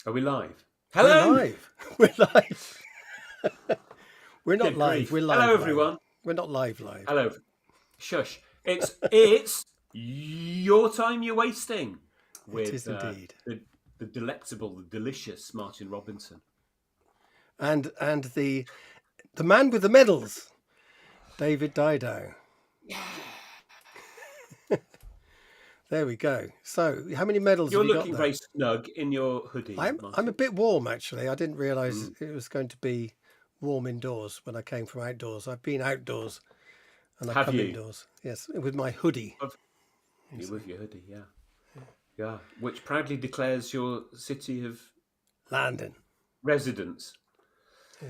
Are we live? We're Hello. live. We're live. We're not Good live. grief. We're Hello, live. everyone. We're not live. Live. Hello. Shush. It's your time you're wasting It with is indeed. the delectable, the delicious Martin Robinson. And the man with the medals, David Dido. There we go. So, how many medals You're have you got looking there? very snug in your hoodie, I'm Martin. a bit warm actually. I didn't realise it was going to be warm indoors when I came from outdoors. I've been outdoors and I Have come you? indoors. Yes, with my hoodie. You with your hoodie, yeah. Yeah. Which proudly declares your city of Landon. residence. Yeah.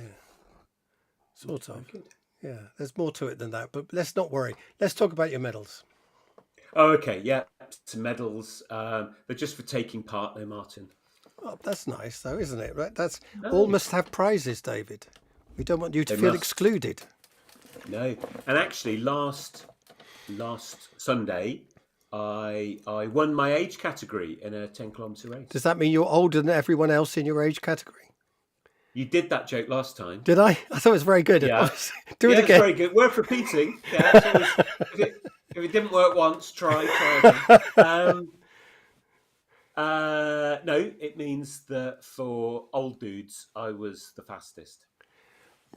Sort of. Good. Yeah. There's more to it than that, but let's not worry. Let's talk about your medals. Oh, okay. Yeah. Some medals. They're just for taking part there, Martin. Oh, that's nice, though, isn't it? Right? That's No. all must have prizes, David. We don't want you to They feel must. excluded. No, and actually, last Sunday, I won my age category in a 10-kilometre race. Does that mean you're older than everyone else in your age category? You did that joke last time. Did I? I thought it was very good. Yeah, Do it it's again. very good. Worth repeating. Yeah, it's always, if it didn't work once, try again. No, it means that for old dudes, I was the fastest.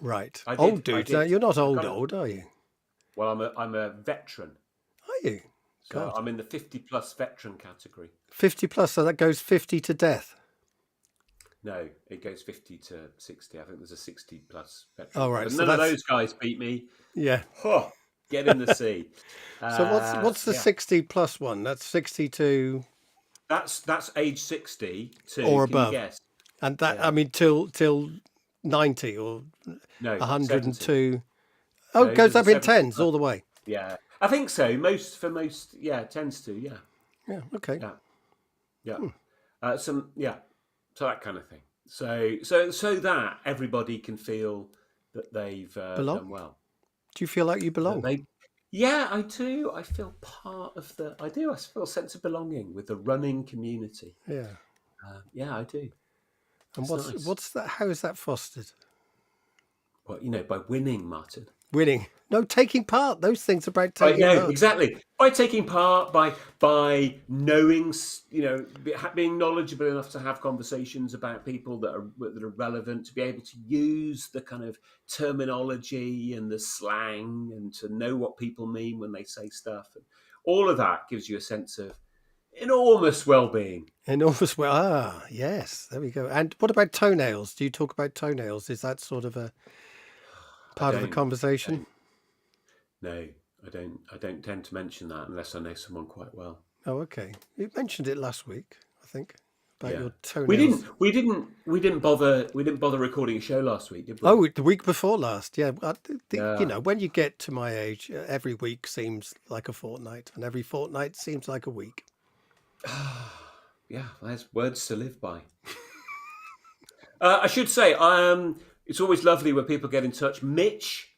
Right. I did- Old I dude. did. You're not old, kinda- old, are you? Well, I'm a veteran, Are you? so God. I'm in the 50-plus veteran category. 50 plus, so that goes 50 to death. No, it goes 50 to 60. I think there's a 60-plus veteran. Oh, right. But So none of that's- those guys beat me. Yeah. Huh, get in the sea. So what's the 60 plus one? That's 60 to That's age 60 to or can you above. guess? And that Yeah. I mean till 90 or No, 102. 70. Oh, No, it goes there's up a in 70 tens plus. all the way. Yeah, I think so. Most, yeah, it tends to. Yeah, Yeah. Okay. yeah. So that kind of thing. So that everybody can feel that they've Belong? done well. Do you feel like you belong? Yeah, I do. I feel part of the. I do. I feel a sense of belonging with the running community. Yeah. Yeah, I do. And It's nice. what's that? How is that fostered? Well, by winning, Martin. Winning? No, taking part. Those things are about Right, taking no, part. exactly. By taking part, by knowing, being knowledgeable enough to have conversations about people that are relevant, to be able to use the kind of terminology and the slang, and to know what people mean when they say stuff. And all of that gives you a sense of enormous well-being. Enormous. Well, yes. There we go. And what about toenails? Do you talk about toenails? Is that sort of a part of the conversation? No, I don't. I don't tend to mention that unless I know someone quite well. Oh, okay. You mentioned it last week, I think, about your We toenails. We didn't bother recording a show last week, did we? Oh, the week before last. Yeah. Yeah. You know, when you get to my age, every week seems like a fortnight, and every fortnight seems like a week. Yeah, there's words to live by. I should say, it's always lovely when people get in touch. Mitch,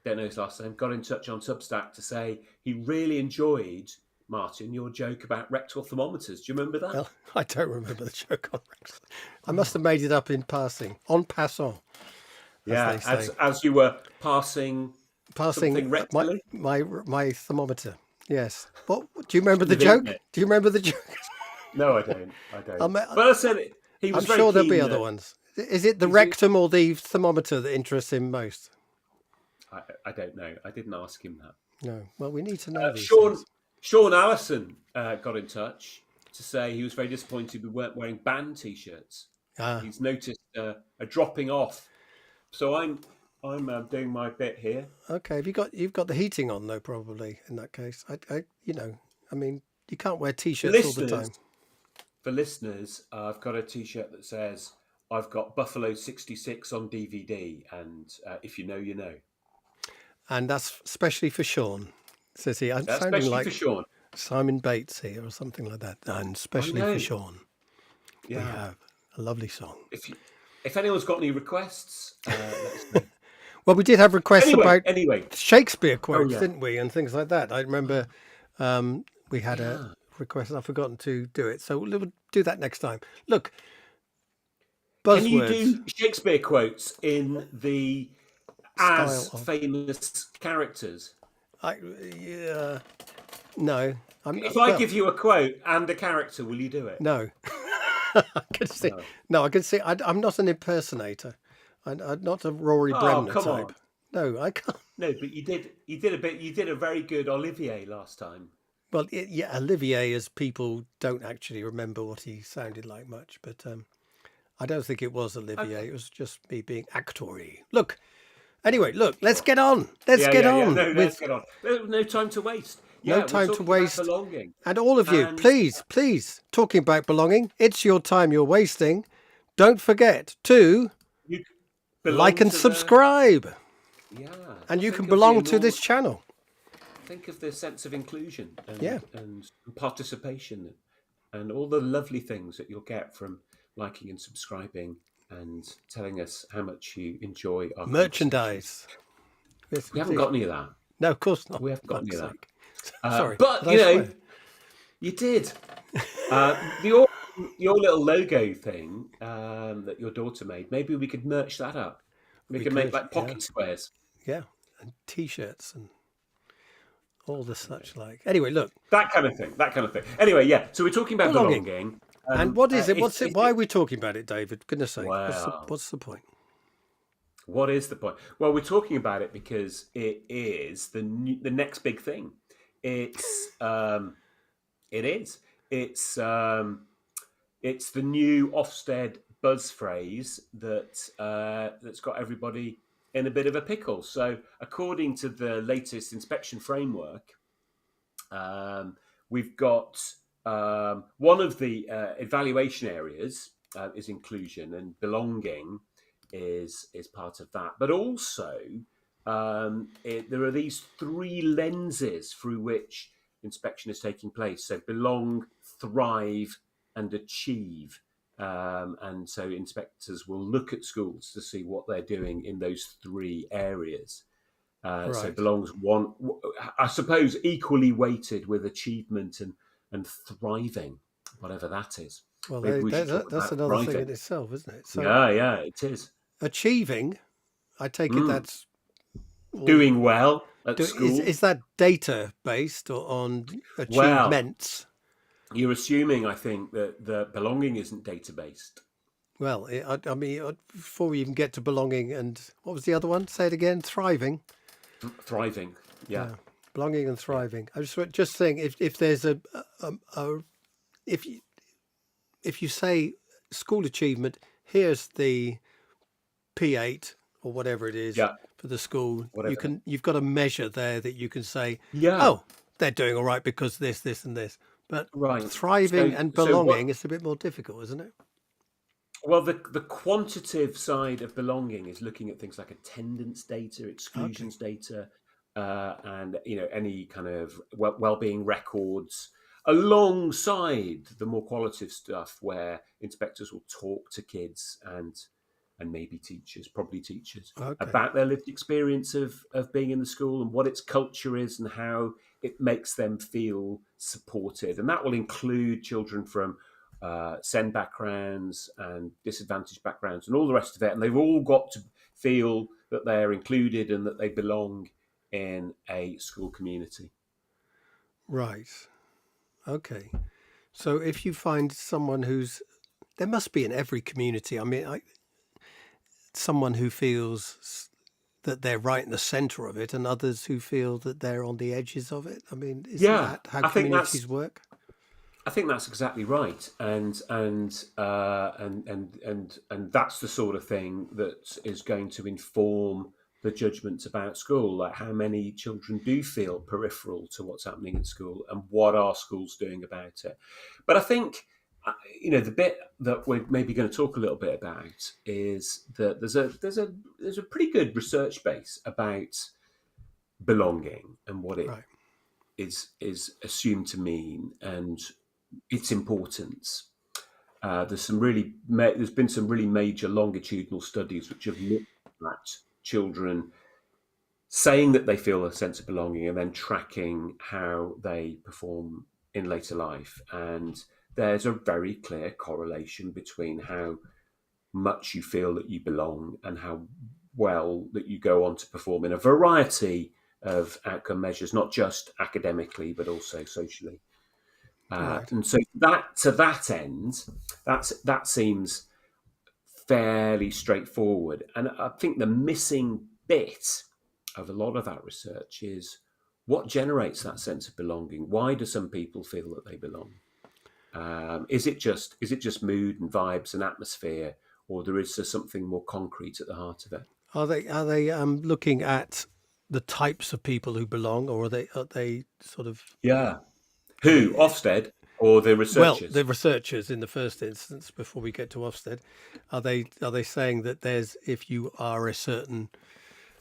don't know his last name, got in touch on Substack to say he really enjoyed, Martin, your joke about rectal thermometers. Do you remember that? Well, I don't remember the joke on Rex. I must have made it up in passing, en passant. Yeah, they say. as you were passing something rectally. my thermometer. Yes. What do you remember the Within joke? it. Do you remember the joke? No, I don't. But I said he was I'm very sure there'll be keen other that- ones. Is it the rectum or the thermometer that interests him most? I don't know. I didn't ask him that. No. Well, we need to know these Sean things. Sean Allison got in touch to say he was very disappointed we weren't wearing band t-shirts. Ah, He's noticed a dropping off. So I'm doing my bit here. okay. You've got the heating on though, probably in that case. I mean, you can't wear t-shirts all the time. For listeners, I've got a t-shirt that says I've got Buffalo 66 on DVD, and if you know, you know. And that's especially for Sean, says he. I'm That's sounding especially like for Sean. Simon Bates here or something like that. And especially know. for Sean, we Yeah. have a lovely song. If anyone's got any requests, let us know. Well, we did have requests about Anyway, Shakespeare quotes, yeah. didn't we? And things like that. I remember we had a request. I've forgotten to do it. So we'll do that next time. Look, Can you buzzwords do Shakespeare quotes in the style as of. famous characters? Yeah, no, I'm If I well. give you a quote and a character, will you do it? No, I can see. No. No, I can see. I'm not an impersonator. I'm not a Rory Oh, Bremner come type. on. No, I can't. No, but you did. You did a bit. You did a very good Olivier last time. Well, yeah, Olivier, as people don't actually remember what he sounded like much, but I don't think it was Olivier. Okay. It was just me being actory. Look, anyway, look, let's get on. Let's Yeah, get yeah, yeah. on No, let's with get on. No time to waste. no Yeah, we're time to talking about waste. belonging, And all of you, and please, please, talking about belonging, it's your time you're wasting. Don't forget to you like belong and to the. subscribe, Yeah. and you can Think of the belong to this enormous. channel. Think of the sense of inclusion Yeah, and participation, and all the lovely things that you'll get from liking and subscribing and telling us how much you enjoy our conversations. merchandise. Yes, We haven't indeed. got any of that. No, of course not. We haven't got any Fuck's of that. sake. Sorry, But did I swear? you did. Your little logo thing that your daughter made. Maybe we could merch that up. We We could make could, like yeah, pocket squares. yeah, and t-shirts and all the such like. Anyway, look, That kind of thing. That kind of thing. Anyway, yeah. So we're talking about belonging. belonging. And what is it? What's it? It's Why are we talking about it, David? Goodness sake, wow. what's the point? What is the point? Well, we're talking about it because it is the next big thing. It's it is. It's the new Ofsted buzz phrase that's got everybody in a bit of a pickle. So, according to the latest inspection framework, we've got one of the evaluation areas is inclusion, and belonging is part of that. But also, there are these three lenses through which inspection is taking place. So belong, thrive, and achieve. And so inspectors will look at schools to see what they're doing in those three areas. So Right. belongs one, I suppose, equally weighted with achievement and thriving, whatever that is. Well, Maybe we should talk that's about another thing in thriving. itself, isn't it? So Yeah, it is. achieving, I take it Mm. that's all. Doing well at school. Is that data based or on Well, achievements? you're assuming, I think, that the belonging isn't data based. Well, I mean, before we even get to belonging, and what was the other one? Say it again. Thriving. Thriving. Yeah. Yeah, belonging and Yeah. thriving. I just think if there's a if you say school achievement, here's the P8 or whatever it is Yeah. for the school. Whatever. You've got a measure there that you can say, Yeah. oh, they're doing all right because this, and this. But Right. thriving and So what? belonging is a bit more difficult, isn't it? Well, the quantitative side of belonging is looking at things like attendance data, Okay. exclusions data, and any kind of well-being records, alongside the more qualitative stuff where inspectors will talk to kids and maybe teachers, probably teachers, Okay. about their lived experience of being in the school and what its culture is and how it makes them feel supported. And that will include children from SEND backgrounds and disadvantaged backgrounds and all the rest of it. And they've all got to feel that they're included and that they belong in a school community. Right. Okay. So if you find someone there must be in every community. I mean, someone who feels that they're right in the center of it, and others who feel that they're on the edges of it. I mean, isn't Yeah, that how I think communities work? I think that's exactly right, and that's the sort of thing that is going to inform the judgments about school, like how many children do feel peripheral to what's happening in school and what are schools doing about it. But I think the bit that we're maybe going to talk a little bit about is that there's a pretty good research base about belonging and what it Right. is assumed to mean and its importance. There's been some really major longitudinal studies which have looked at children saying that they feel a sense of belonging and then tracking how they perform in later life. And there's a very clear correlation between how much you feel that you belong and how well that you go on to perform in a variety of outcome measures, not just academically, but also socially. Right. And so that to that end, that seems fairly straightforward. And I think the missing bit of a lot of that research is what generates that sense of belonging. Why do some people feel that they belong? Is it just mood and vibes and atmosphere, or there is something more concrete at the heart of it? Are they looking at the types of people who belong, or are they sort of, Yeah. I Who? mean, Ofsted or the well, researchers? the researchers in the first instance, before we get to Ofsted, are they saying that there's, if you are a certain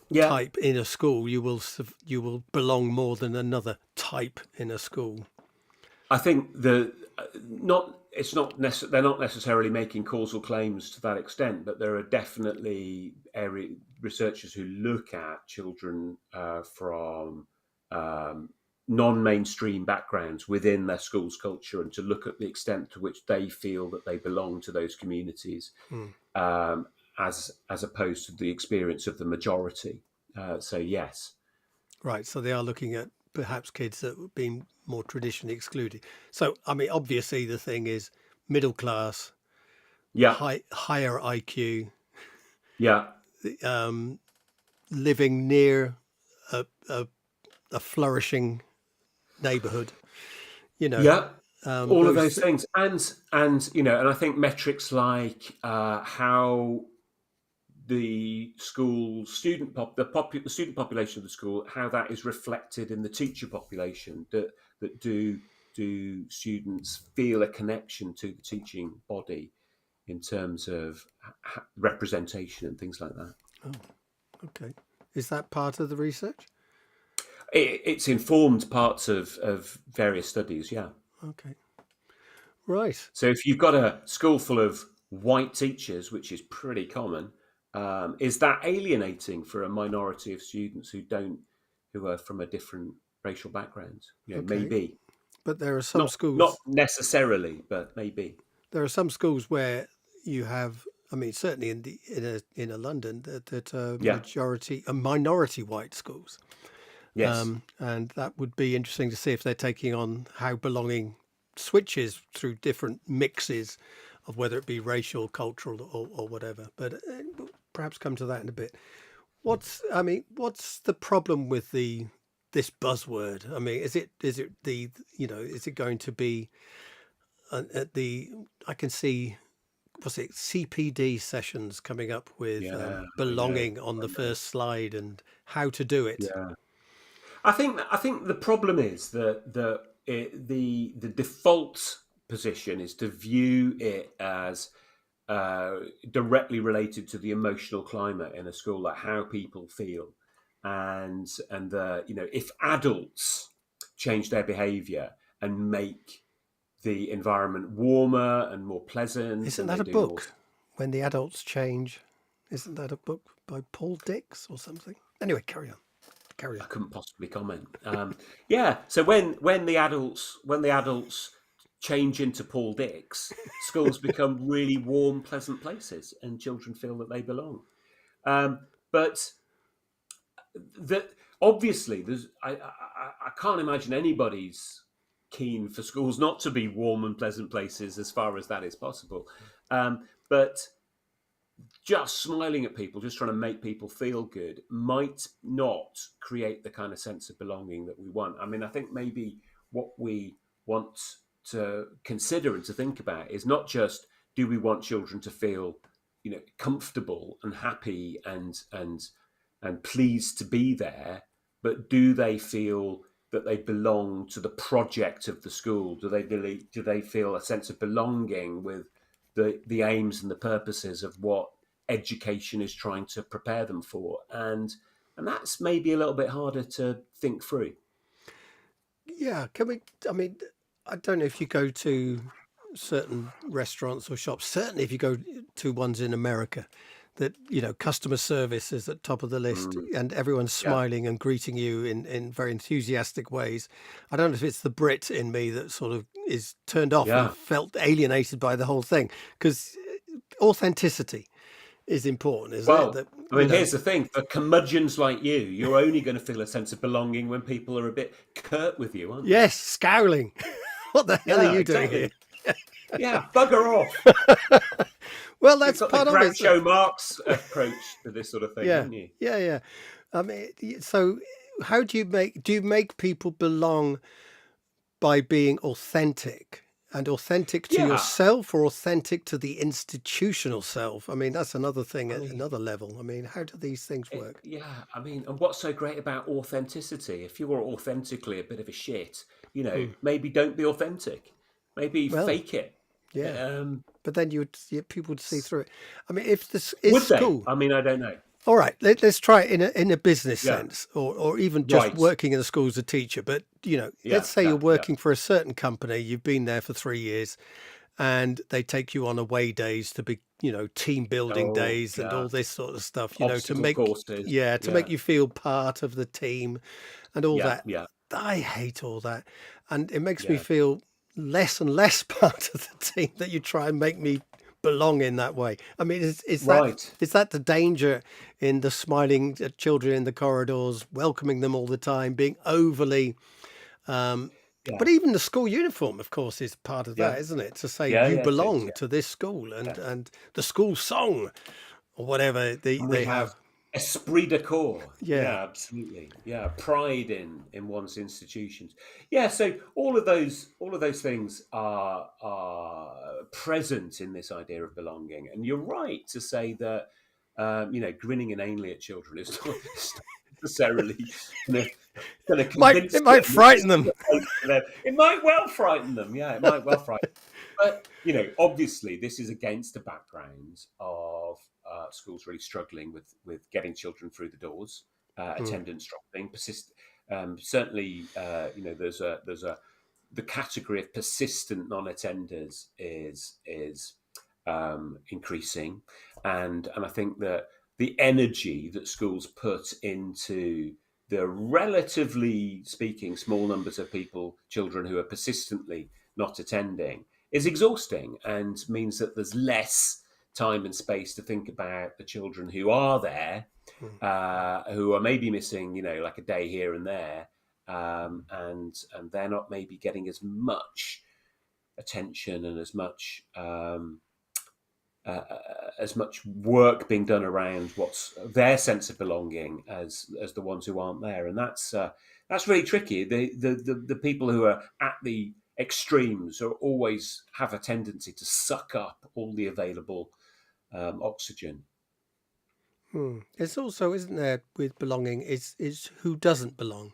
Yeah. type in a school, you will belong more than another type in a school? I think not it's not they're not necessarily making causal claims to that extent, but there are definitely researchers who look at children from um, non-mainstream backgrounds within their school's culture, and to look at the extent to which they feel that they belong to those communities, Hmm. um, as opposed to the experience of the majority. So yes, Right. So they are looking at perhaps kids that have been more traditionally excluded. So, I mean, obviously the thing is middle class, yeah, higher IQ, yeah, um, living near a, a, a flourishing neighborhood, you know, yeah. All of those, those things, and and I think metrics like how the school the student population of the school, how that is reflected in the teacher population, that do students feel a connection to the teaching body in terms of representation and things like that. oh, okay. Is that part of the research? It's informed parts of various studies, yeah. Okay. Right. So if you've got a school full of white teachers, which is pretty common, is that alienating for a minority of students who are from a different racial background? Okay. Maybe But there are some not schools, necessarily, but maybe. where you have, I mean, certainly in a London, that Yeah. minority white schools. Yes. And that would be interesting to see if they're taking on how belonging switches through different mixes of whether it be racial, cultural, or whatever. But we'll perhaps come to that in a bit. What's the problem with this buzzword? I mean, is it is it going to be at the? I can see, what's it, CPD sessions coming up with Yeah. I know. belonging on I the know. first slide and how to do it. Yeah. I think the problem is that the default position is to view it as directly related to the emotional climate in a school, like how people feel, and if adults change their behaviour and make the environment warmer and more pleasant, Isn't and that they a do more. book? When the Adults Change. Isn't that a book by Paul Dix or something? Anyway, carry on. Carry I on. couldn't possibly comment. Yeah. So when the adults change into Paul Dix, schools become really warm, pleasant places, and children feel that they belong. But that obviously, I can't imagine anybody's keen for schools not to be warm and pleasant places as far as that is possible. But just smiling at people, just trying to make people feel good, might not create the kind of sense of belonging that we want. I mean, I think maybe what we want to consider and to think about is not just, do we want children to feel, comfortable and happy and pleased to be there, but do they feel that they belong to the project of the school? Do they feel a sense of belonging with the aims and the purposes of what education is trying to prepare them for? And that's maybe a little bit harder to think through. Yeah, can we? I mean, I don't know if you go to certain restaurants or shops, certainly if you go to ones in America, that, customer service is at top of the list Mm, and everyone's yeah, smiling and greeting you in very enthusiastic ways. I don't know if it's the Brit in me that sort of is turned off and yeah, felt alienated by the whole thing, because authenticity is important, isn't it? Well, That, I mean, here's the thing: for curmudgeons like you, you're only going to feel a sense of belonging when people are a bit curt with you, aren't they? yes, scowling. What the hell are Yeah, you doing here? exactly. Yeah, bugger off. Well, You've that's got the part of it. Groucho Marx approach to this sort of thing, Yeah, haven't you? yeah, yeah. I mean, so how do you make people belong by being authentic and authentic to Yeah, yourself or authentic to the institutional self? I mean, that's another thing I at mean, another level. I mean, how do these things work? yeah, I mean, and what's so great about authenticity? If you're authentically a bit of a shit, Hmm. maybe don't be authentic. Maybe Well, fake it. yeah, Um, but then people would see through it. I mean, if this is would they? school. I mean, I don't know. All right, let's try it in a business Yeah, sense, or even just right. working in the school as a teacher. But let's Yeah, say you're yeah, yeah. working for a certain company, you've been there for 3 years, and they take you on away days to be, team building Oh, days and yeah. all this sort of stuff. To Obstacle make courses. to Yeah, make you feel part of the team and all yeah, that. yeah, I hate all that, and it makes me yeah. feel less and less part of the team that you try and make me belong in that way. I mean, Right. is that the danger in the smiling at children in the corridors, welcoming them all the time, being overly um, Yeah, but even the school uniform, of course, is part of yeah, that, isn't it? To say yeah, you yeah. It is. belong Yeah, to this school yeah. and the school song or whatever And we they have have. esprit de corps. Yeah. Yeah, absolutely. Yeah, pride in one's institutions. Yeah, so all of those things are present in this idea of belonging. And you're right to say that grinning inanely at children is not necessarily going to It convince might them that this frighten is them. a place for them. It might well frighten them. Yeah, it might well frighten. But obviously, this is against the background of schools really struggling with getting children through the doors, Mm, attendance dropping, persist. Certainly, there's a the category of persistent non-attenders is increasing, and I think that the energy that schools put into the relatively speaking small numbers of children who are persistently not attending is exhausting and means that there's less time and space to think about the children who are there, mm. who are maybe missing, like a day here and there, and they're not maybe getting as much attention and as much work being done around what's their sense of belonging as the ones who aren't there, and that's really tricky. The people who are at the extremes are always have a tendency to suck up all the available oxygen. It's also, isn't there, with belonging, is who doesn't belong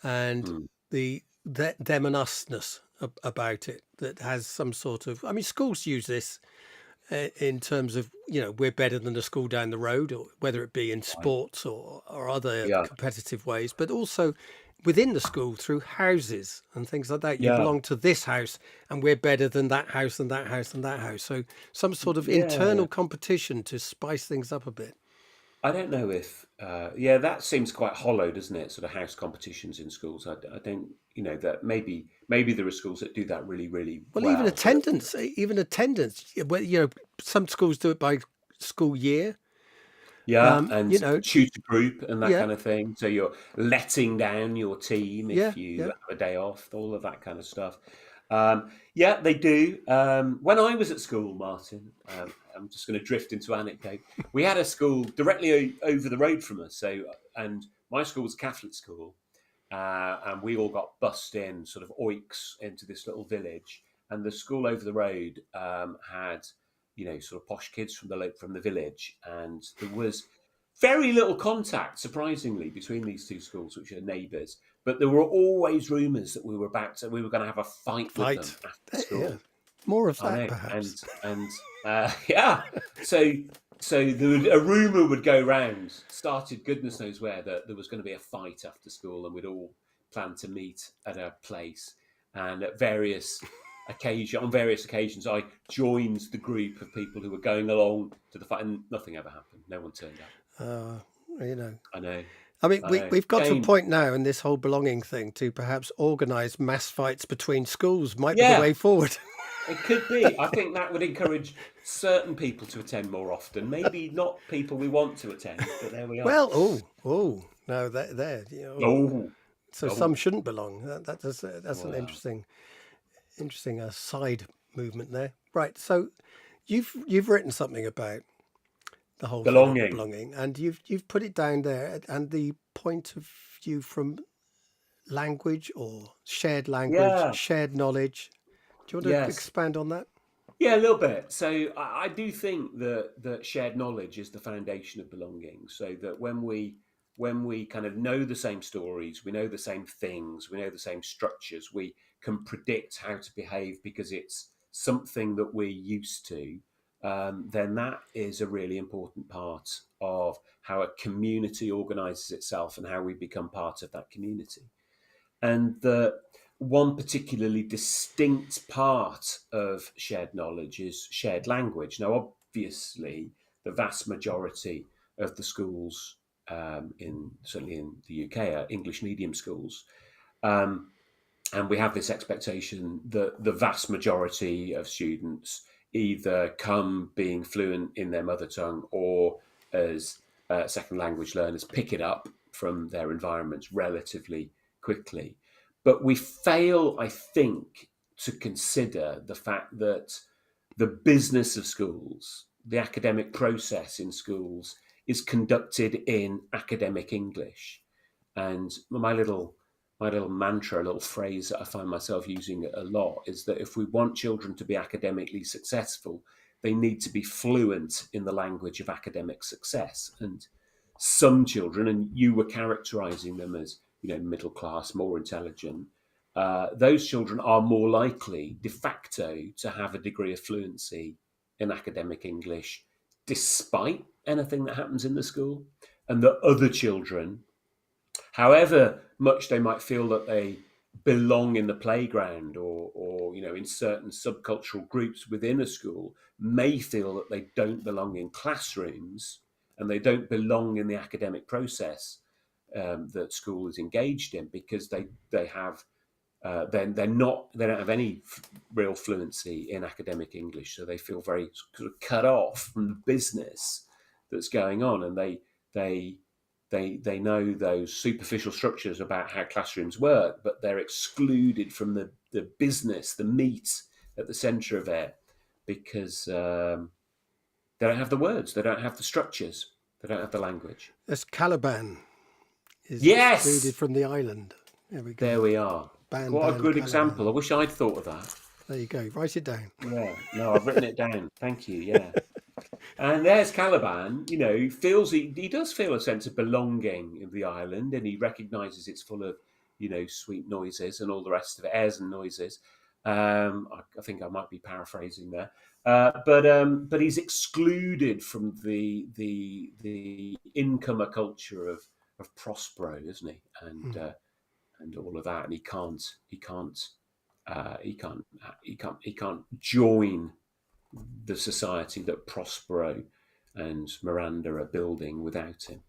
and Mm, them and usness about it that has some sort of. I mean, schools use this in terms of we're better than the school down the road, or whether it be in right. sports or other Yeah, competitive ways, but also within the school through houses and things like that. You yeah, belong to this house and we're better than that house and that house and that house. So some sort of yeah. internal competition to spice things up a bit. I don't know if, yeah, that seems quite hollow, doesn't it? Sort of house competitions in schools. I don't, that maybe there are schools that do that really, really Well, well. But even attendance. Well, some schools do it by school year. yeah, and You know, tutor group and that yeah, kind of thing. So you're letting down your team yeah, if you yeah. have a day off, all of that kind of stuff. Yeah, they do. When I was at school, Martin, I'm just going to drift into anecdote. We had a school directly over the road from us. And my school was a Catholic school, and we all got bussed in, sort of oiks, into this little village. And the school over the road had, sort of posh kids from the village, and there was very little contact, surprisingly, between these two schools, which are neighbours. But there were always rumours that we were going to have a fight with them Fight. after Yeah. school. More of I that, know, and perhaps. and yeah, so a rumor would go round, started goodness knows where, that there was going to be a fight after school, and we'd all plan to meet at a place. And on various occasions, I joined the group of people who were going along to the fight, and nothing ever happened. No one turned up. Uh, you know. I know, I mean, I know. we've got to a Shame. point now in this whole belonging thing to perhaps organise mass fights between schools might be the Yeah, way forward. It could be. I think that would encourage certain people to attend more often. Maybe not people we want to attend, but there we are. Well, no, there, you know, Oh, so some oh, shouldn't belong. That's an wow. interesting side movement there. Right. So you've written something about the whole thing of Belonging. belonging, and you've put it down there, and the point of view from language or shared language, Yeah. shared knowledge. Do you want to Yes. expand on that? Yeah, a little bit. So I do think that shared knowledge is the foundation of belonging. So that when we kind of know the same stories, we know the same things, we know the same structures, we can predict how to behave because it's something that we're used to. Then that is a really important part of how a community organises itself and how we become part of that community. And the one particularly distinct part of shared knowledge is shared language. Now, obviously, the vast majority of the schools in certainly in the UK are English medium schools, um, and we have this expectation that the vast majority of students either come being fluent in their mother tongue or as second language learners pick it up from their environments relatively quickly. But we fail, I think, to consider the fact that the business of schools, the academic process in schools, is conducted in academic English. And my little mantra, a little phrase that I find myself using a lot is that if we want children to be academically successful, they need to be fluent in the language of academic success. And some children, and you were characterizing them as, middle class, more intelligent, those children are more likely de facto to have a degree of fluency in academic English despite anything that happens in the school. And that other children, however much they might feel that they belong in the playground or in certain subcultural groups within a school, may feel that they don't belong in classrooms and they don't belong in the academic process that school is engaged in because they have then they don't have any real fluency in academic English, so they feel very sort of cut off from the business that's going on, and they they know those superficial structures about how classrooms work, but they're excluded from the business, the meat at the centre of it, because they don't have the words, they don't have the structures, they don't have the language. As Caliban is excluded Yes, from the island. There we go. there we are. What a Ban good Caliban. example. I wish I'd thought of that. There you go. Write it down. Yeah, no, I've written it down. Thank you. Yeah. And there's Caliban, feels he does feel a sense of belonging in the island, and he recognises it's full of, sweet noises and all the rest of it, airs and noises. I think I might be paraphrasing there, but he's excluded from the incomer culture of Prospero, isn't he? And all of that, and he can't join the society that Prospero and Miranda are building without him.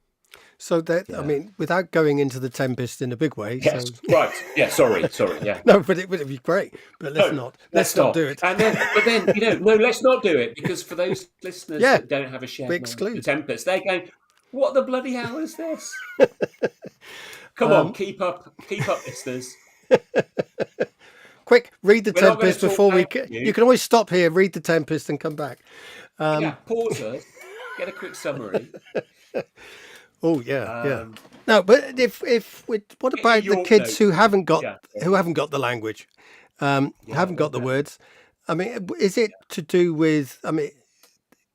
So that, I Yeah. mean, without going into the Tempest in a big way. Yes. So Right. Yeah. Sorry. Yeah. no, but it would be great. But let's No. not. Let's Let's not not. do it. And then, no, let's not do it, because for those listeners Yeah, that don't have a we shared knowledge of the exclude. Tempest, they're going, "What the bloody hell is this?" Come on, Um, keep up, listeners. quick, read the We're not going to Tempest talk before we. down to You you. can always stop here, read the Tempest, and come back. Yeah. Pause us. Get a quick summary. Oh yeah, yeah. Um, No, but if we, what Get your about the York kids notes. who haven't got Yeah. the language, Yeah. haven't got the words? I mean, is it to do with? I mean,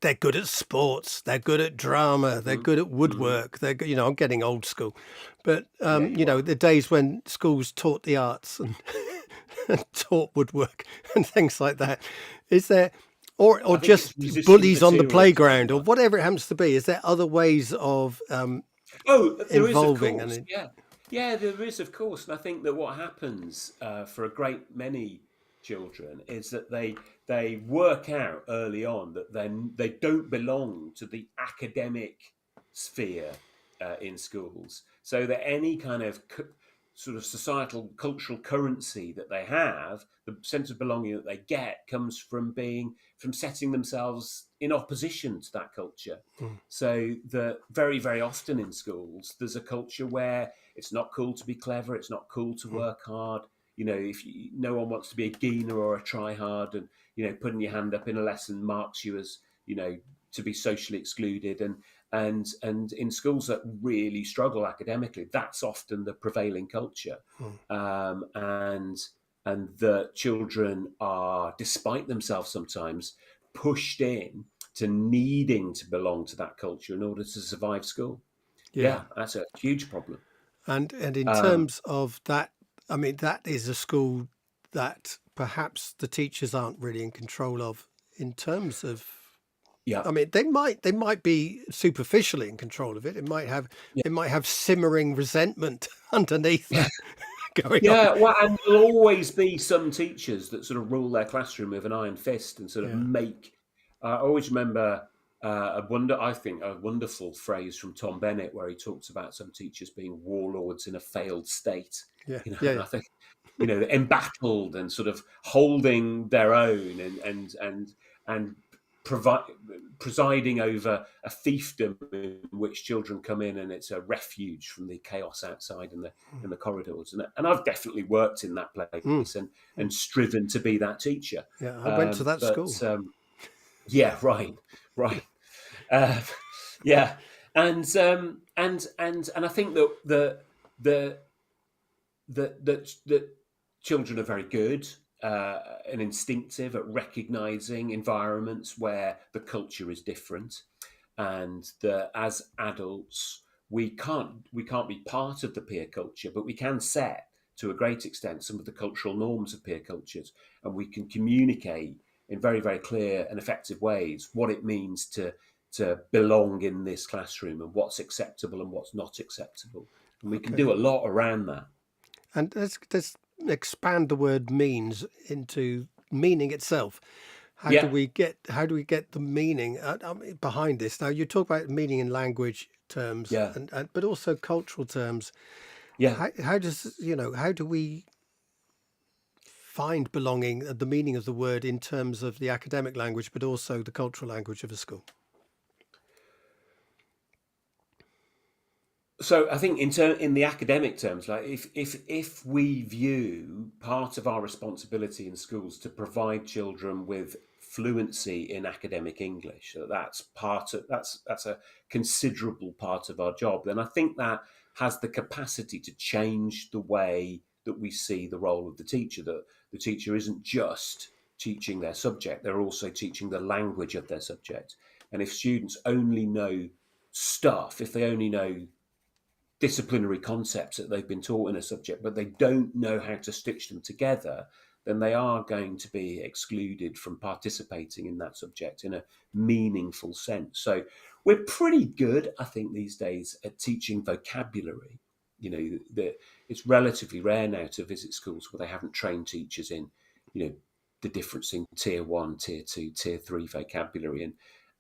they're good at sports, they're good at drama, they're Mhm. good at Mhm. woodwork. I'm getting old school, but Yeah, you are. the days when schools taught the arts and, and taught woodwork and things like that. Is there, or I think it's just resistant bullies on the materials. playground, or whatever it happens to be? Is there other ways of Oh, there is, of involving course. Yeah, yeah, there is, of course. And I think that what happens for a great many children is that they work out early on that they don't belong to the academic sphere in schools. So that any kind of sort of societal cultural currency that they have, the sense of belonging that they get, comes from setting themselves in opposition to that culture. Mm. So that very, very often in schools, there's a culture where it's not cool to be clever, it's not cool to Mm. work hard. No one wants to be a geener or a try-hard, and putting your hand up in a lesson marks you as to be socially excluded. And in schools that really struggle academically, that's often the prevailing culture. Mm. And the children are, despite themselves sometimes, pushed in to needing to belong to that culture in order to survive school. Yeah. Yeah, that's a huge problem. And in Um, terms of that, I mean, that is a school that perhaps the teachers aren't really in control of in terms of. yeah, I mean, they might be superficially in control of it. yeah. It might have simmering resentment underneath that going on. Yeah, well, and there'll always be some teachers that sort of rule their classroom with an iron fist and sort of Yeah, make. I always remember I think a wonderful phrase from Tom Bennett where he talks about some teachers being warlords in a failed state. yeah, And yeah, I think embattled and sort of holding their own and provide, presiding over a fiefdom in which children come in, and it's a refuge from the chaos outside in the corridors. And I've definitely worked in that mm, place and striven to be that teacher. yeah. I went to that But school. yeah, right, uh, yeah, and I think that the that children are very good and instinctive at recognizing environments where the culture is different, and that as adults we can't be part of the peer culture, but we can set to a great extent some of the cultural norms of peer cultures, and we can communicate in very, very clear and effective ways what it means to belong in this classroom and what's acceptable and what's not acceptable, and we can Okay. do a lot around that. And let's expand the word means into meaning itself. Yeah, How do we get the meaning behind this? Now you talk about meaning in language terms yeah, and but also cultural terms. yeah. How does how do we find belonging, the meaning of the word in terms of the academic language, but also the cultural language of a school? So I think in the academic terms, like if we view part of our responsibility in schools to provide children with fluency in academic English, so that's a considerable part of our job, then I think that has the capacity to change the way that we see the role of the teacher. That the teacher isn't just teaching their subject; they're also teaching the language of their subject. And if students only know stuff, if they only know disciplinary concepts that they've been taught in a subject, but they don't know how to stitch them together, then they are going to be excluded from participating in that subject in a meaningful sense. So we're pretty good, I think, these days at teaching vocabulary. It's relatively rare now to visit schools where they haven't trained teachers in, the difference in tier one, tier two, tier three vocabulary,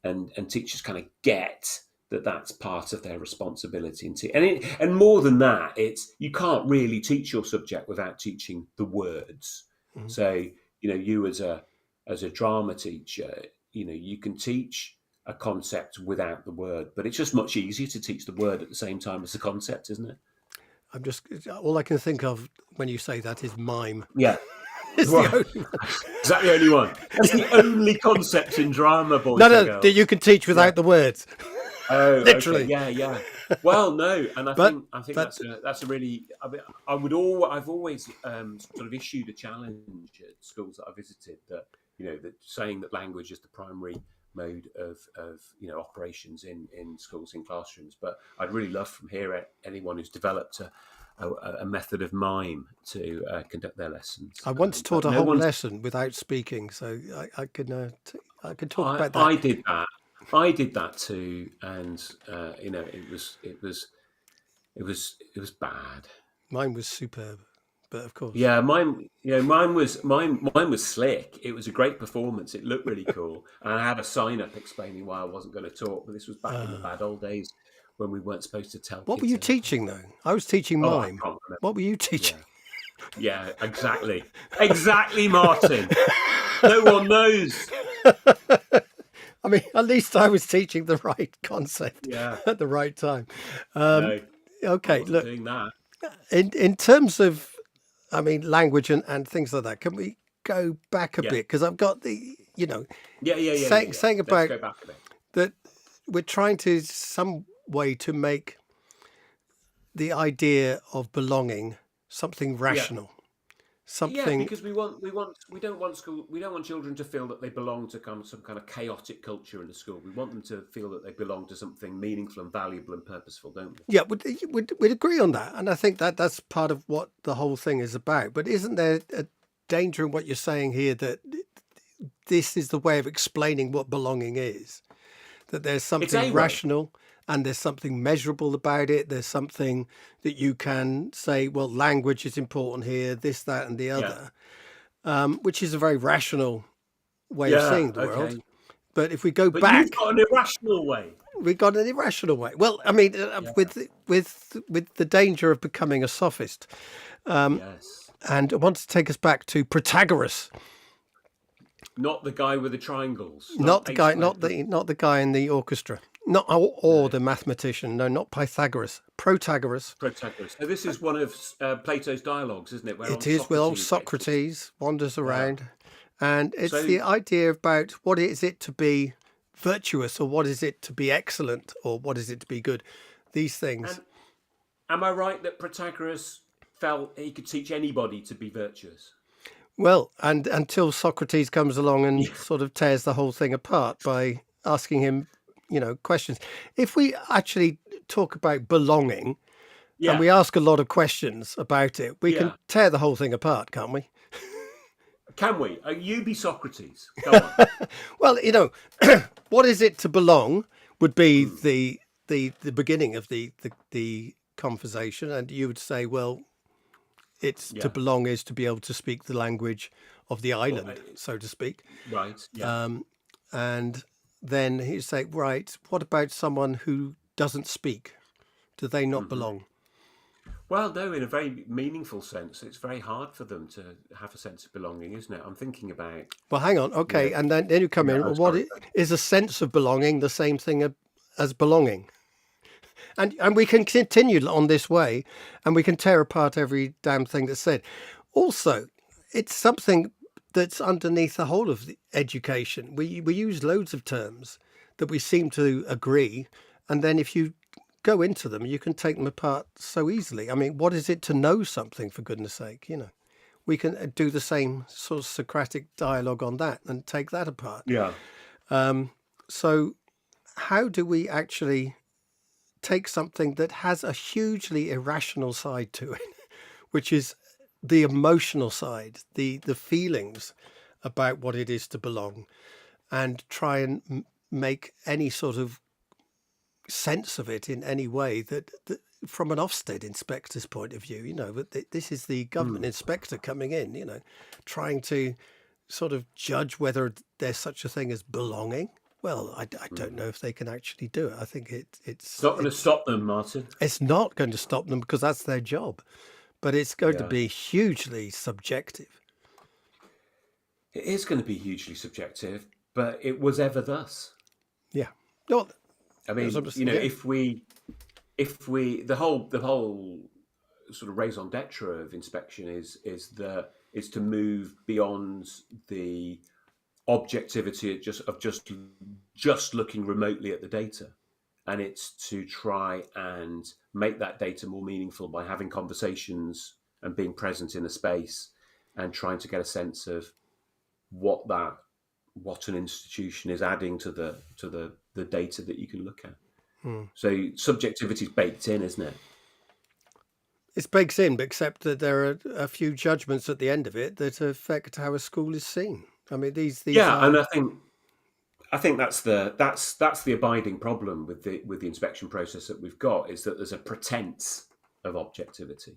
and teachers kind of get that that's part of their responsibility. And more than that, it's you can't really teach your subject without teaching the words. Mhm. So you as a drama teacher, you can teach a concept without the word, but it's just much easier to teach the word at the same time as the concept, isn't it? I'm just all I can think of when you say that is mime. Yeah. It's the Right. only one. Is that the only one? That's the only concept in drama, No, boys and no, that girls. you can teach Yeah. without the words, Oh, okay. literally. Yeah, yeah. Well, no, and I But think I think but that's a really. I mean, I've always sort of issued a challenge at schools that I visited that that saying that language is the primary mode of operations in schools, in classrooms. But I'd really love from here anyone who's developed a method of mime to conduct their lessons. I once But taught a no whole one's. lesson without speaking, so I can talk I about that. I did that. I did that too, and it was bad. Mine was superb, but of course, Yeah, mine was slick. It was a great performance. It looked really cool, and I had a sign up explaining why I wasn't going to talk. But this was back in the uh, bad old days when we weren't supposed to tell What were kids you anything. teaching though? I was teaching Oh, I mime. can't remember. What were you teaching? Yeah, exactly. Exactly, Martin. No one knows. I mean, at least I was teaching the right concept Yeah. at the right time. No, I Okay, wasn't look, doing that. in terms of, I mean, language and things like that, can we go back a Yeah. bit? Because I've got the, Yeah. saying Let's about go back a bit. that we're trying to some way to make the idea of belonging something Yeah. rational, Yeah, something. because we don't want children to feel that they belong to some kind of chaotic culture in the school. We want them to feel that they belong to something meaningful and valuable and purposeful, don't we? Yeah, we'd agree on that, and I think that that's part of what the whole thing is about. But isn't there a danger in what you're saying here that this is the way of explaining what belonging is? That there's It's something a way. rational and there's something measurable about it. There's something that you can say, well, language is important here, this, that, and the Yeah. other, which is a very rational way of Yeah. seeing the world. Okay. But if we go But you've back, got an irrational way. we got an irrational way. Well, I mean, Yeah. with the danger of becoming a sophist, Yes. and I want to take us back to Protagoras, Not the guy with the triangles. not the guy, H-squared. not the guy in the orchestra, not or the mathematician. No, not Pythagoras. Protagoras. Protagoras. So this is one of Plato's dialogues, isn't it? Where It is. Well, old Socrates wanders around, and it's So the idea about what is it to be virtuous, or what is it to be excellent, or what is it to be good. These things. and am I right that Protagoras felt he could teach anybody to be virtuous? Well, and until Socrates comes along and Yeah. sort of tears the whole thing apart by asking him, questions. If we actually talk about belonging and Yeah. we ask a lot of questions about it, we can Yeah. tear the whole thing apart, can't we? Can we? You be Socrates. Go on. Well, what is it to belong would be the beginning of the conversation, and you would say, well, it's to Yeah. belong is to be able to speak the language of the island, so to speak. Right. Yeah. And then he'd say, right, what about someone who doesn't speak? Do they not belong? Well, no, in a very meaningful sense, it's very hard for them to have a sense of belonging, isn't it? I'm thinking about. Well, hang on. Okay. Yeah. And then you come in. Oh, What sorry. is a sense of belonging the same thing as belonging? And we can continue on this way, and we can tear apart every damn thing that's said. Also, it's something that's underneath the whole of the education. We use loads of terms that we seem to agree, and then if you go into them, you can take them apart so easily. I mean, what is it to know something, for goodness sake? We can do the same sort of Socratic dialogue on that and take that apart. Yeah. So how do we actually take something that has a hugely irrational side to it, which is the emotional side, the feelings about what it is to belong, and try and make any sort of sense of it in any way that from an Ofsted inspector's point of view, but this is the government inspector coming in, trying to sort of judge whether there's such a thing as belonging. Well, I don't know if they can actually do it. I think it's not going to stop them, Martin. It's not going to stop them because that's their job, but it's going to Yeah. be hugely subjective. It is going to be hugely subjective, but it was ever thus. Yeah. No, I mean, yeah. if we, the whole sort of raison d'etre of inspection is to move beyond the objectivity of just looking remotely at the data, and it's to try and make that data more meaningful by having conversations and being present in a space and trying to get a sense of what an institution is adding to the data that you can look at. So subjectivity is baked in, isn't it? It's baked in, except that there are a few judgments at the end of it that affect how a school is seen. I mean, these Yeah, are... and I think that's the abiding problem with the inspection process that we've got, is that there's a pretense of objectivity,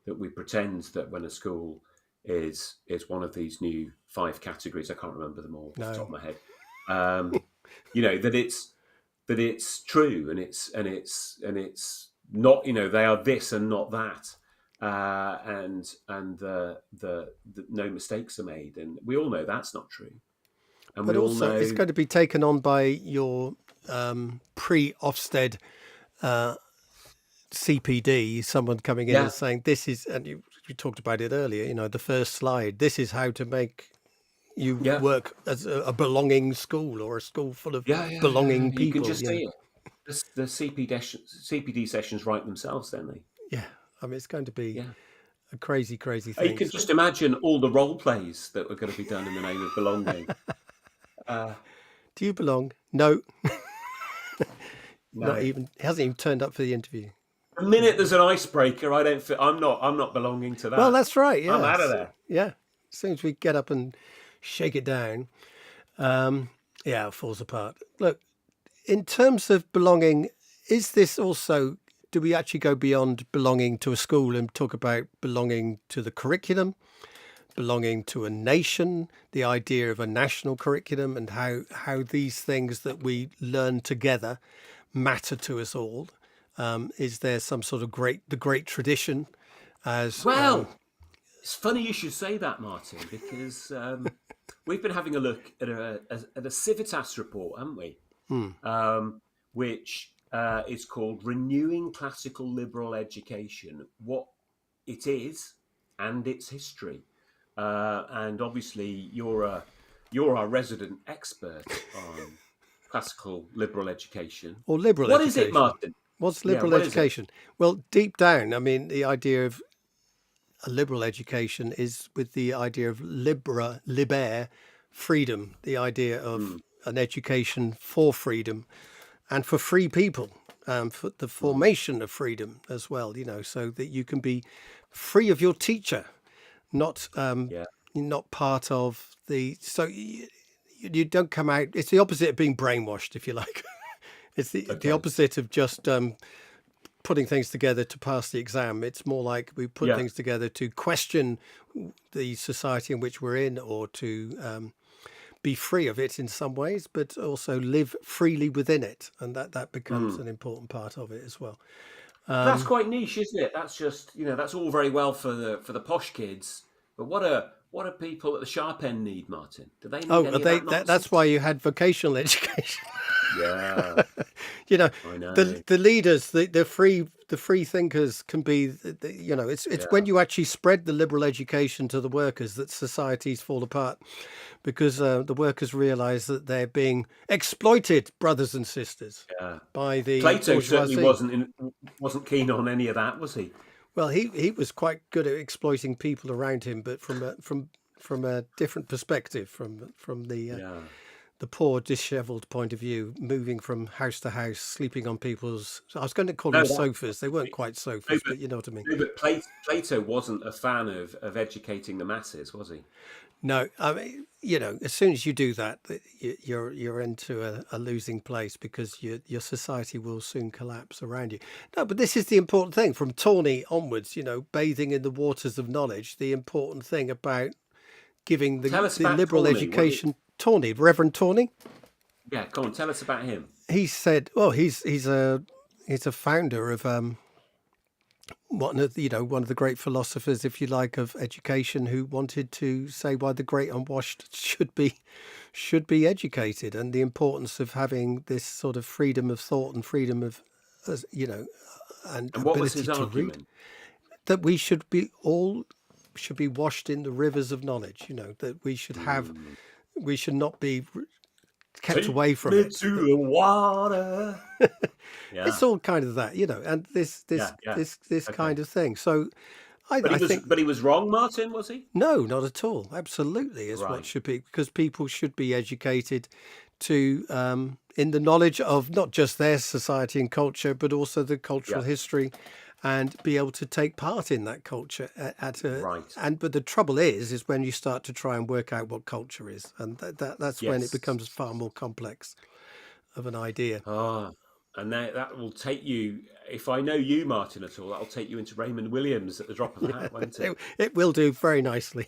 that we pretend that when a school is one of these new 5 categories, I can't remember them all off the top of my head, that that it's true, and it's not, they are this and not that, and the no mistakes are made, and we all know that's not true, and But we all also, it's know, going to be taken on by your pre-Ofsted CPD, someone coming in yeah, and saying, this is, and you talked about it earlier, the first slide, this is how to make you yeah, work as a belonging school or a school full of yeah. belonging You can people, just see it. The CPD sessions write themselves, don't they? Yeah. I mean, it's going to be Yeah. a crazy, crazy You thing. can So, just imagine all the role plays that were going to be done in the name of belonging. Uh, do you belong? No, not no. even, he hasn't even turned up for the interview. The minute there's an icebreaker, I don't feel I'm not belonging to Well, that. that's right. I'm out of Yes. there. Yeah. As soon as we get up and shake it down, yeah, it falls apart. Look, in terms of belonging, is this also, do we actually go beyond belonging to a school and talk about belonging to the curriculum, belonging to a nation, the idea of a national curriculum, and how these things that we learn together matter to us all? Is there some sort of the great tradition as Well, it's funny you should say that, Martin, because we've been having a look at a Civitas report, haven't we? Which is called "Renewing Classical Liberal Education: What It Is and Its History." And obviously, you're our resident expert on classical liberal education. or liberal What is it, education? Martin? What's Yeah, liberal what is it? education? Well, deep down, I mean, the idea of a liberal education is with the idea of liber, freedom, the idea of Mm, an education for freedom and for free people, for the mm, formation of freedom as well, so that you can be free of your teacher, not yeah. not part of so you don't come out. It's the opposite of being brainwashed, if you like. It's the Okay. opposite of just putting things together to pass the exam. It's more like we put Yeah. things together to question the society in which we're in, or to be free of it in some ways, but also live freely within it, and that becomes Mm. an important part of it as well. That's quite niche, isn't it? That's just, that's all very well for the posh kids, but what do people at the sharp end need, Martin? Do they need Oh, are any of that that's why nonsense? you had vocational education. Yeah, you know I know. the leaders, the free thinkers can be it's when Yeah, you actually spread the liberal education to the workers that societies fall apart, because the workers realize that they're being exploited, brothers and sisters, yeah. by the Plato certainly bourgeoisie. wasn't keen on any of that, was he? Well, he was quite good at exploiting people around him, but from a different perspective, from Yeah. the poor, dishevelled point of view, moving from house to house, sleeping on people's. I was going to call No, them that, sofas. They weren't quite no, sofas, but but you know what I mean. no, but Plato wasn't a fan of educating the masses, was he? No, I mean, as soon as you do that, you're into a losing place, because your society will soon collapse around you. No, but this is the important thing from Tawney onwards. Bathing in the waters of knowledge. The important thing about giving Tell us the about liberal Tawney. education. Tawney, Reverend Tawney. Yeah, come on, tell us about him. He said, well, he's a founder of one of the great philosophers, if you like, of education, who wanted to say why the great unwashed should be educated, and the importance of having this sort of freedom of thought and freedom of, and And what was ability his to read. argument? That we should be washed in the rivers of knowledge. That Mm. we should not be kept Take away from me it. to the water. Yeah, It's all kind of that, and this yeah, this yeah. this this Okay, kind of thing. So but I think he was wrong, Martin, was he? no, not at all. Absolutely, is what Right. should be, because people should be educated to in the knowledge of not just their society and culture, but also the cultural Yeah. history, and be able to take part in that culture at a. Right. And but the trouble is when you start to try and work out what culture is, and that's when it Yes. becomes far more complex of an idea. Ah, and that will take you. If I know you, Martin, at all, that'll take you into Raymond Williams at the drop of a hat, won't it? It will do very nicely.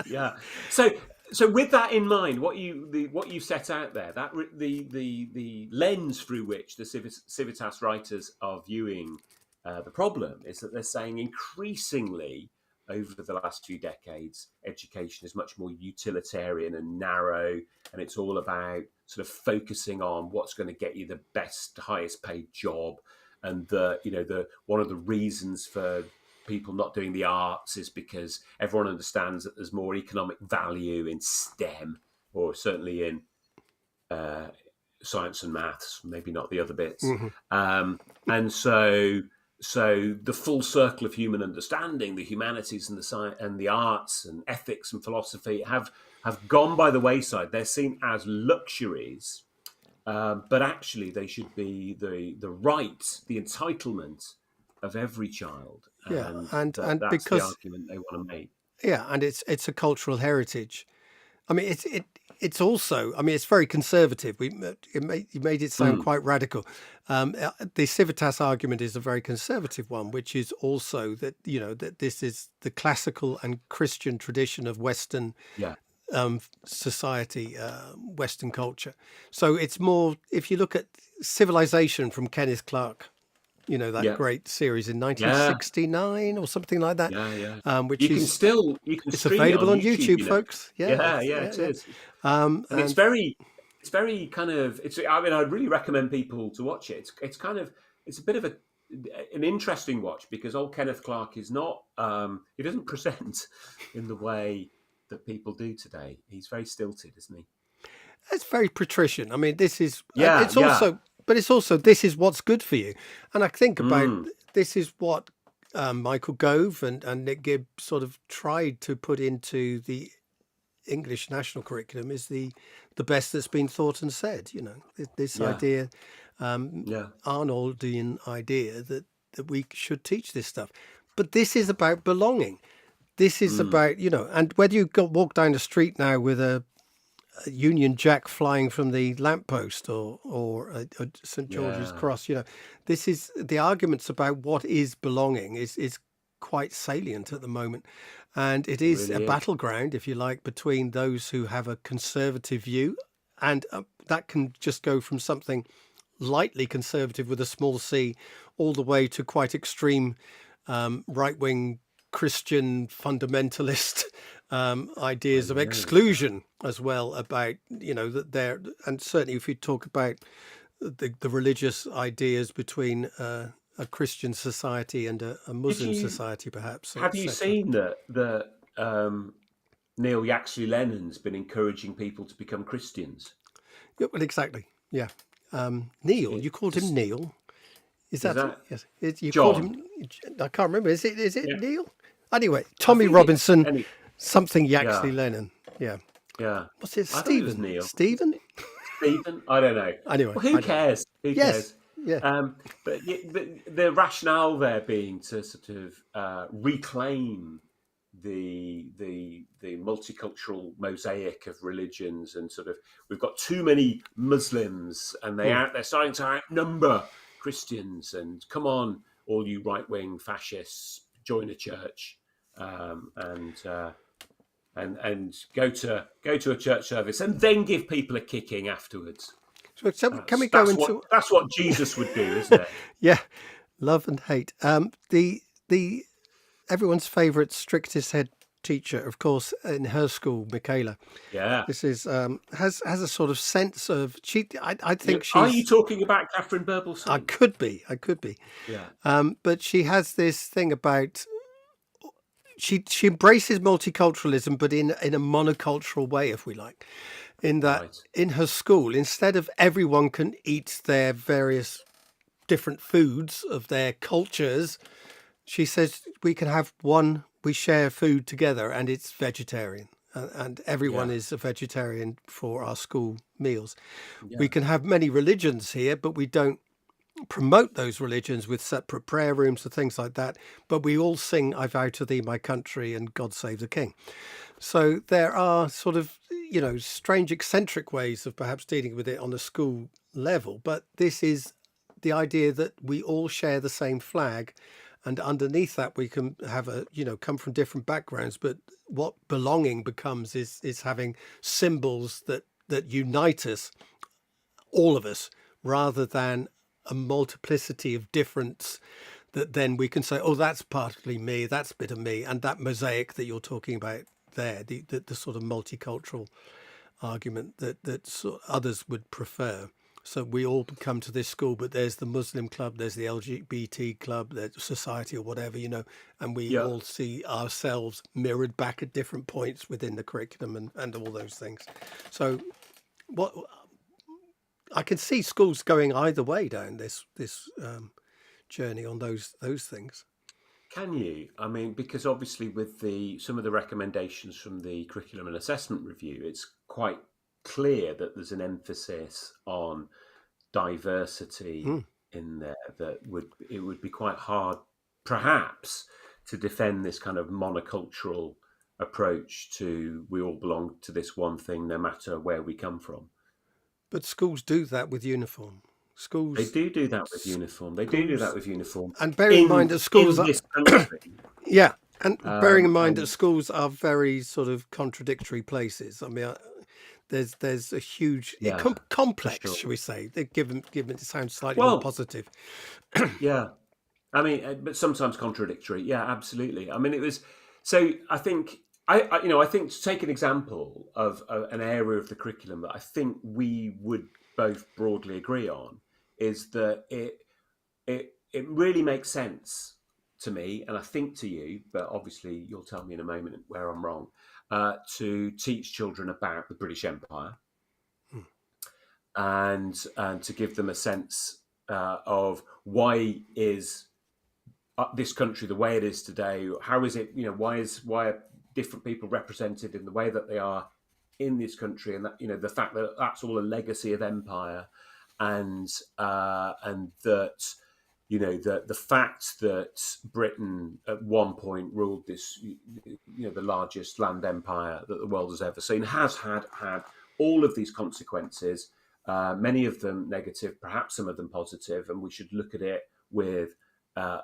Yeah. So So with that in mind, what you set out there, the lens through which the Civitas writers are viewing the problem is that they're saying increasingly over the last few decades, education is much more utilitarian and narrow, and it's all about sort of focusing on what's going to get you the best, highest paid job, and the one of the reasons for people not doing the arts is because everyone understands that there's more economic value in STEM, or certainly in uh, science and maths, maybe not the other bits. Hmm. And so the full circle of human understanding, the humanities and the science and the arts and ethics and philosophy have gone by the wayside. They're seen as luxuries, but actually they should be the right, the entitlement of every child, Yeah, and and that's the because argument they want to make. yeah, and it's a cultural heritage. I mean, it's also. I mean, it's very conservative. You made it sound Mm, quite radical. The Civitas argument is a very conservative one, which is also that that this is the classical and Christian tradition of Western yeah, society, Western culture. So it's more. If you look at Civilization from Kenneth Clark, that yeah, great series in yeah, 1969 or something like that, yeah, yeah. which is You can it's stream it available on on YouTube. YouTube, folks. Yeah, Yeah, yeah, yeah, it yeah. is, and And it's very kind of it's. I mean, I'd really recommend people to watch it. It's kind of it's a bit of an interesting watch because old Kenneth Clark is not he doesn't present in the way that people do today. He's very stilted, isn't he? it's very patrician. I mean, this is, and Yeah, yeah. it's also, this is what's good for you. And I think about Mm, this is what Michael Gove and Nick Gibb sort of tried to put into the English national curriculum is the best that's been thought and said. This yeah, idea, yeah. Arnoldian idea that we should teach this stuff. But this is about belonging. This is Mm, about, and whether you walk down the street now with a Union Jack flying from the lamppost or a St George's yeah. Cross, this is the arguments about what is belonging is quite salient at the moment. And it It is a really is. battleground, if you like, between those who have a conservative view, and that can just go from something lightly conservative with a small c all the way to quite extreme right wing Christian fundamentalist I ideas of know. exclusion as well. About that there, and certainly if you talk about the religious ideas between a Christian society and a Did Muslim you society, perhaps, have you etc. seen that Neil Yaxley Lennon's been encouraging people to become Christians? Yeah, well, exactly. Yeah. Neil, It you called him just Neil. Is is that that yes? You called John? him. I can't remember. Is it Yeah, Neil? Anyway, I Tommy think it's Robinson, any. something Yeah, Yaxley Lennon. Yeah. yeah. What's it? I thought it was Stephen. Neil. Stephen. Stephen? I don't know. Anyway, Well, who I don't know. cares? Who Yes. cares? Yeah. But the rationale there being to sort of reclaim the multicultural mosaic of religions, and sort of we've got too many Muslims and Hmm. they're starting to outnumber Christians, and come on, all you right wing fascists, join a church, and go to a church service and then give people a kicking afterwards. So can we That's go that's what into that's what Jesus would do, isn't it? yeah, love and hate? The everyone's favourite strictest head teacher, of course, in her school, Michaela. Yeah. This is has a sort of sense of I think Are you she's talking about Catherine Burble St? I could be, Yeah. but she has this thing about she embraces multiculturalism, but in a monocultural way, if we like, in that Right. in her school, instead of everyone can eat their various different foods of their cultures, she says we can have one, we share food together and it's vegetarian. And everyone Yeah. is a vegetarian for our school meals. We Yeah. can have many religions here, but we don't promote those religions with separate prayer rooms and things like that. But we all sing I Vow to Thee, My Country, and God Save the King. So there are sort of, strange, eccentric ways of perhaps dealing with it on a school level. But this is the idea that we all share the same flag and underneath that we can have come from different backgrounds, but what belonging becomes is having symbols that unite us, all of us, rather than a multiplicity of difference that then we can say, oh, that's partly me, that's a bit of me, and that mosaic that you're talking about there, the sort of multicultural argument that others would prefer. So we all come to this school, but there's the Muslim club, there's the LGBT club, there's society or whatever, and we Yeah. all see ourselves mirrored back at different points within the curriculum and all those things. So what I can see schools going either way down this journey on those things. Can you? I mean, because obviously with some of the recommendations from the curriculum and assessment review, it's quite clear that there's an emphasis on diversity in there that it would be quite hard, perhaps, to defend this kind of monocultural approach to we all belong to this one thing, no matter where we come from. But schools do that with uniform. They Schools do that with uniform. They do that with uniform. And bearing in mind that schools in this country. Yeah, and bearing in mind and that schools are very sort of contradictory places. I mean, there's a huge Yeah, complex, for sure. shall we say? Given it sounds slightly more Well, positive. yeah. I mean, but sometimes contradictory. Yeah, absolutely. I mean, it was. So I think I think to take an example of an area of the curriculum that I think we would both broadly agree on is that it really makes sense to me, and I think to you, but obviously you'll tell me in a moment where I'm wrong. To teach children about the British Empire and to give them a sense of why is this country the way it is today? How is it? Why are different people represented in the way that they are in this country? And that the fact that that's all a legacy of empire, and that the fact that Britain at one point ruled this the largest land empire that the world has ever seen has had all of these consequences. Many of them negative, perhaps some of them positive, and we should look at it with a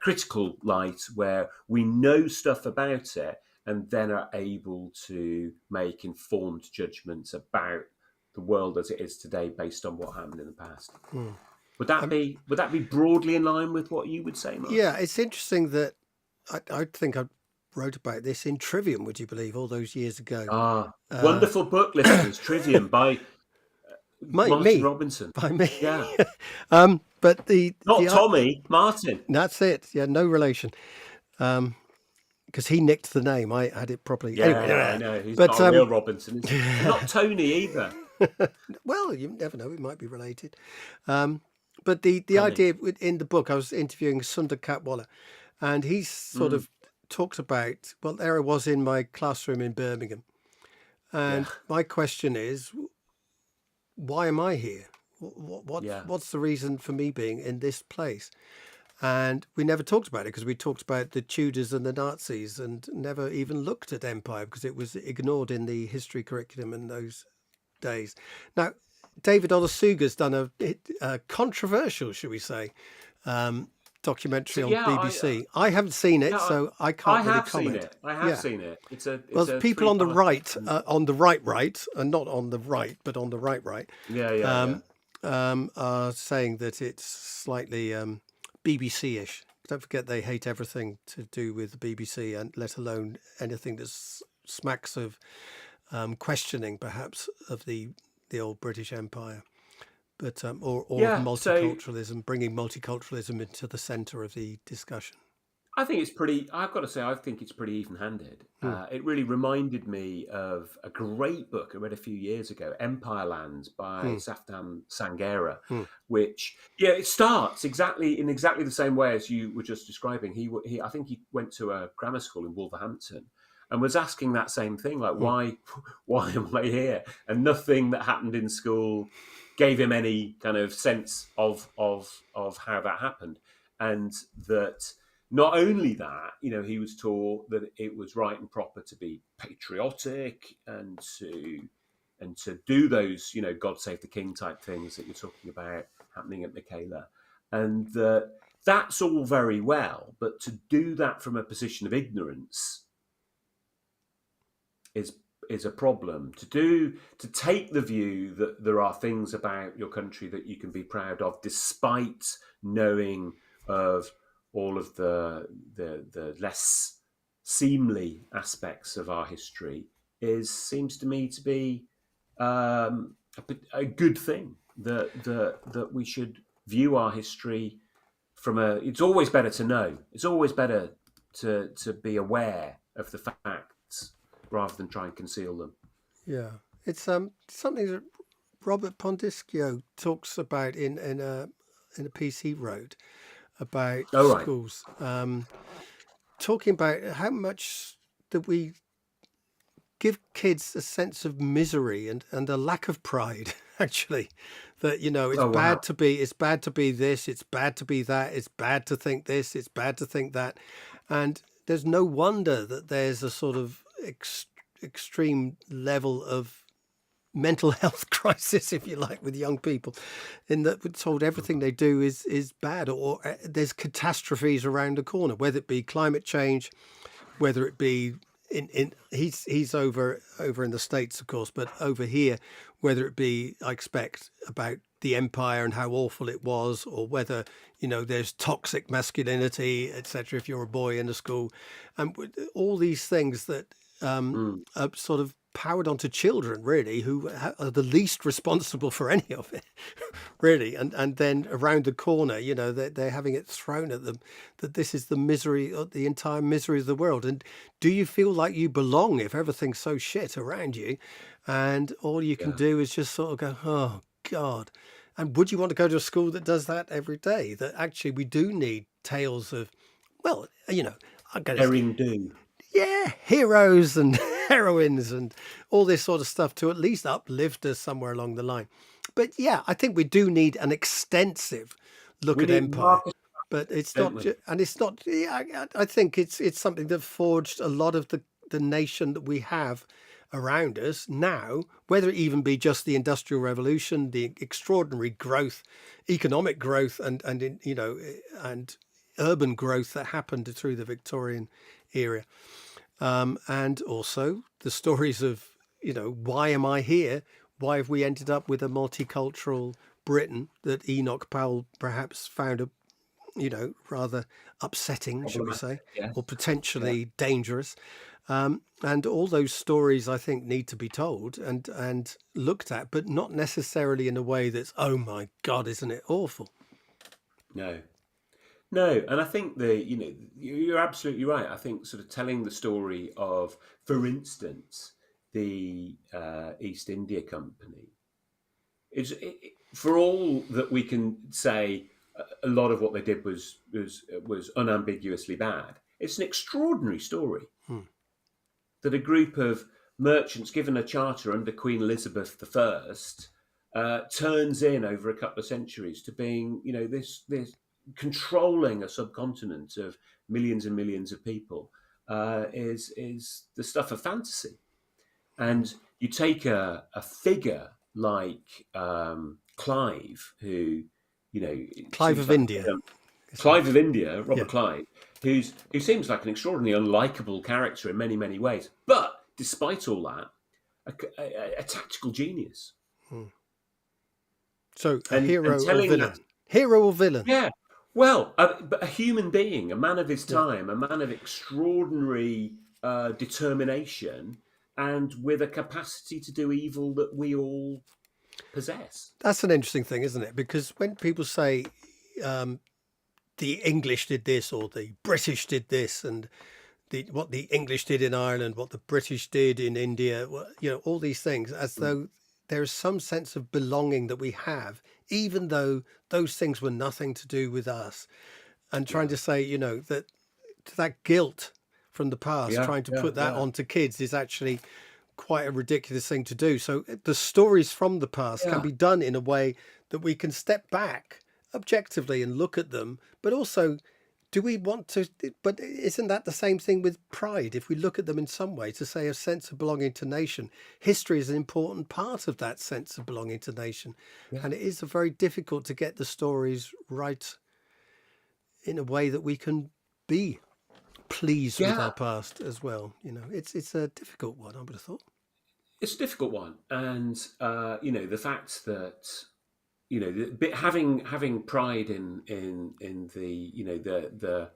critical light, where we know stuff about it and then are able to make informed judgments about the world as it is today based on what happened in the past. Would that be broadly in line with what you would say, Mark? Yeah, it's interesting that I think I wrote about this in Trivium, would you believe, all those years ago. Wonderful book, listeners. Trivium by Martin Robinson. By me. Yeah. But Not Tommy, Martin. That's it. Yeah, no relation. Because he nicked the name. I had it properly. Yeah, anyway, I know. He's not a real Robinson. Not Tony either. Well, you never know. It might be related. But the idea in the book, I was interviewing Sundar Katwala, and he sort of talked about, well, there I was in my classroom in Birmingham. And my question is, why am I here? What's the reason for me being in this place? And we never talked about it because we talked about the Tudors and the Nazis and never even looked at empire because it was ignored in the history curriculum in those days. Now, David Olusoga's done a controversial, shall we say, documentary on BBC. I haven't seen it, so I can't really comment. I have seen it. It's people on the right, and not on the right, but on the right. Are saying that it's slightly BBC-ish. Don't forget they hate everything to do with the BBC, and let alone anything that smacks of questioning, perhaps, of the old British Empire. But or multiculturalism, bringing multiculturalism into the centre of the discussion. I think it's pretty. I've got to say, I think it's pretty even-handed. It really reminded me of a great book I read a few years ago, Empire Lands by Safdan Sangera, which it starts exactly the same way as you were just describing. He I think he went to a grammar school in Wolverhampton and was asking that same thing, like why am I here? And nothing that happened in school gave him any kind of sense of how that happened, and that. Not only that, he was taught that it was right and proper to be patriotic and to do those, God save the king type things that you're talking about happening at Michaela, and that That's all very well, but to do that from a position of ignorance is a problem. To take the view that there are things about your country that you can be proud of, despite knowing of all of the less seemly aspects of our history, seems to me to be a good thing. That we should view our history from a. It's always better to know. It's always better to be aware of the facts rather than try and conceal them. Yeah, it's something that Robert Pondiscio talks about in a piece he wrote about Oh, right. schools, talking about how much that we give kids a sense of misery and a lack of pride. Actually, that Oh, wow. it's bad to be this, it's bad to be that, it's bad to think this, it's bad to think that, and there's no wonder that there's a sort of extreme level of mental health crisis, if you like, with young people, in that we're told everything they do is bad, or there's catastrophes around the corner, whether it be climate change, whether it be he's over in the States, of course, but over here, whether it be, I expect, about the empire and how awful it was, or whether there's toxic masculinity, etc. If you're a boy in a school, and all these things that Mm. are sort of powered onto children, really, who are the least responsible for any of it, really. And then around the corner, they're having it thrown at them that this is the misery, the entire misery of the world. And do you feel like you belong if everything's so shit around you, and all you can Yeah. do is just sort of go, oh God. And would you want to go to a school that does that every day? That actually we do need tales of, well, I'm going to, Herring do. yeah, heroes and heroines and all this sort of stuff to at least uplift us somewhere along the line. But yeah, I think we do need an extensive look We at need empire, Marcus, but it's don't not, we? and it's not. Yeah, I think it's something that forged a lot of the nation that we have around us now. Whether it even be just the Industrial Revolution, the extraordinary growth, economic growth, and urban growth that happened through the Victorian era. And also the stories of, why am I here? Why have we ended up with a multicultural Britain that Enoch Powell perhaps found rather upsetting, shall we say, Problematic, yes. or Yeah. potentially dangerous? And all those stories, I think, need to be told and looked at, but not necessarily in a way that's, oh my God, isn't it awful? No. No, and I think you're absolutely right. I think sort of telling the story of, for instance, the East India Company for all that we can say, a lot of what they did was unambiguously bad. It's an extraordinary story Hmm. that a group of merchants, given a charter under Queen Elizabeth I, turns in over a couple of centuries to being, this controlling a subcontinent of millions and millions of people, is the stuff of fantasy. Hmm. And you take a figure like Clive, who it Clive seems of like India, isn't Clive it? of India, Yeah. Robert Clive, who seems like an extraordinarily unlikable character in many many ways, but despite all that, a tactical genius. Hmm. So a And hero or telling that, villain? Hero or villain? yeah, well, but a human being, a man of his Yeah. time, a man of extraordinary determination, and with a capacity to do evil that we all possess. That's an interesting thing, isn't it? Because when people say um, the English did this or the British did this, and what the English did in Ireland, what the British did in India, all these things, as Mm. though there's some sense of belonging that we have, even though those things were nothing to do with us. And trying Yeah, to say, that guilt from the past, yeah, trying to yeah, put that yeah, onto kids is actually quite a ridiculous thing to do. So the stories from the past can yeah. be done in a way that we can step back objectively and look at them, but also do we want to, but isn't that the same thing with pride? If we look at them in some way to say a sense of belonging to nation, history is an important part of that sense of belonging to nation. Yeah. And it is very difficult to get the stories right in a way that we can be pleased with Yeah, our past as well. It's a difficult one, I would have thought. it's a difficult one, and the fact that having pride in the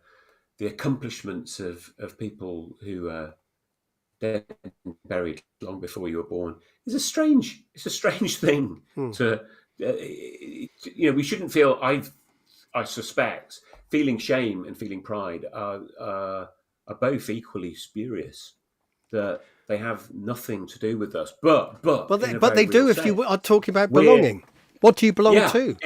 the accomplishments of people who are dead and buried long before you were born is a strange thing Hmm. to we shouldn't feel. I suspect feeling shame and feeling pride are both equally spurious, that they have nothing to do with us, but Well, in a but very they real do if you sense. are talking about We're belonging. What do you belong Yeah, to?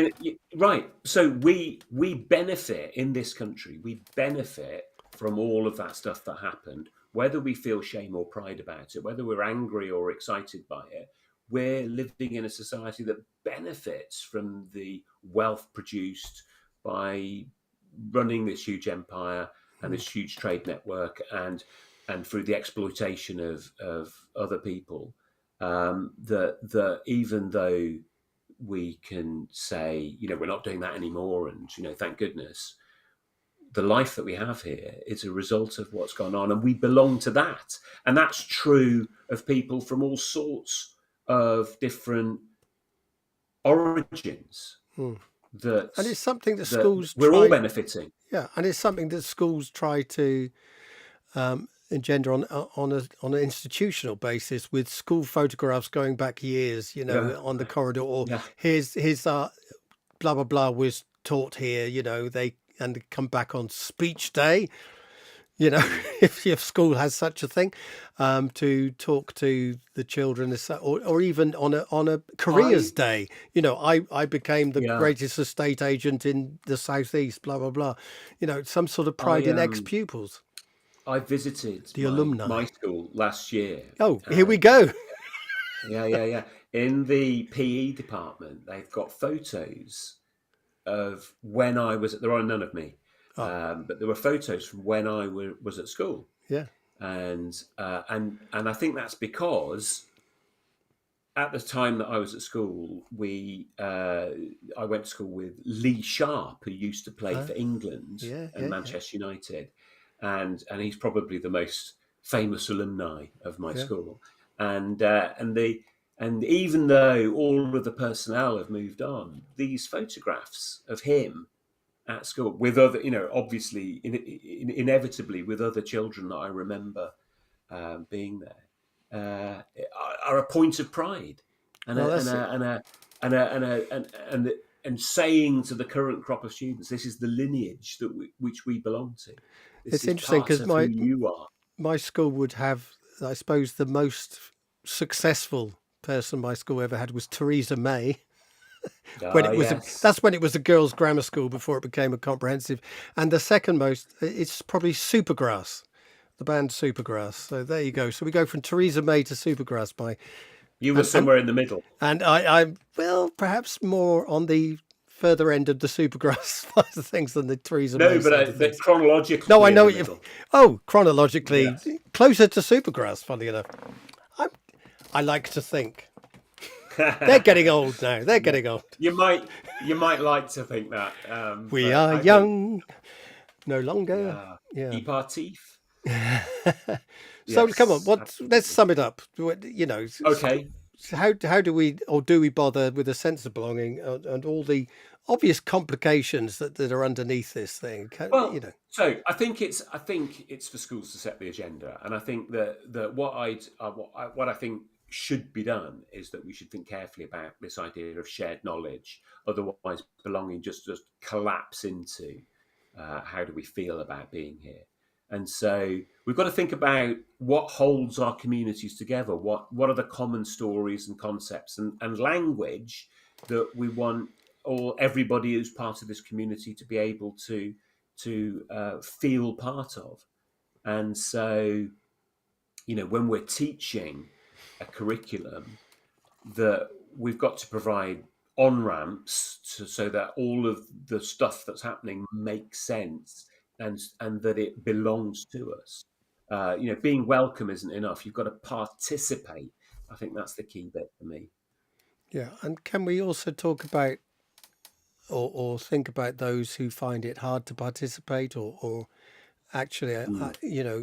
right. So we benefit in this country. We benefit from all of that stuff that happened, whether we feel shame or pride about it, whether we're angry or excited by it. We're living in a society that benefits from the wealth produced by running this huge empire and Hmm. this huge trade network, and through the exploitation of other people. That even though we can say, we're not doing that anymore, and thank goodness, the life that we have here is a result of what's gone on, and we belong to that. And that's true of people from all sorts of different origins. Hmm. That And it's something that that schools we're all try. benefiting. Yeah, and it's something that schools try to engender on an institutional basis, with school photographs going back years, Yeah, on the corridor, or yeah. here's blah blah blah was taught here, they and they come back on speech day, Mm. if school has such a thing, to talk to the children, or even on a careers I day. I became the yeah. greatest estate agent in the southeast, blah blah blah. Some sort of pride I in ex-pupils, I visited the my alumni. school last year, Oh, here we and go. yeah. In the PE department, they've got photos of when I was. There are none of me, Oh, but there were photos from when was at school, yeah. and I think that's because at the time that I was at school, I went to school with Lee Sharp, who used to play Uh, for England yeah, and yeah, yeah, Manchester United, and he's probably the most famous alumni of my yeah. school. And even though all of the personnel have moved on, these photographs of him at school with other, obviously, inevitably with other children that I remember being there, are a point of pride, and Well, a, and that's a, and a, and a, and a, and saying to the current crop of students, this is the lineage which we belong to. This it's is interesting part because of who my you are. my school would have, I suppose, the most successful person my school ever had was Theresa May. When Ah, it was yes. that's when it was a girls' grammar school before it became a comprehensive. And the second most, it's probably Supergrass, the band Supergrass. So there you go. So we go from Theresa May to Supergrass by You were and and somewhere in the middle. and I'm, well, perhaps more on the further end of the Supergrass side of things than the Theresa May No, side of but things. No, I chronologically in know the what you. middle. Oh, chronologically Yes. closer to Supergrass. Funny enough, I'm, I like to think they're getting old now. They're Yeah. getting old. You might like to think that, We but are I think, young, no longer. yeah, Yeah. keep our teeth. So come on, Yes, let's absolutely. sum it up. Okay. How do we, or do we bother with a sense of belonging, and all the obvious complications that are underneath this thing? Well, so I think it's for schools to set the agenda, and I think that what I think should be done is that we should think carefully about this idea of shared knowledge. Otherwise, belonging just collapse into how do we feel about being here. And so we've got to think about what holds our communities together. What are the common stories and concepts and language that we want or everybody who's part of this community to be able to feel part of. And so, when we're teaching a curriculum, that we've got to provide on ramps so that all of the stuff that's happening makes sense, and that it belongs to us. Being welcome isn't enough. You've got to participate. I think that's the key bit for me. Yeah, and can we also talk about or think about those who find it hard to participate, or actually, Mm.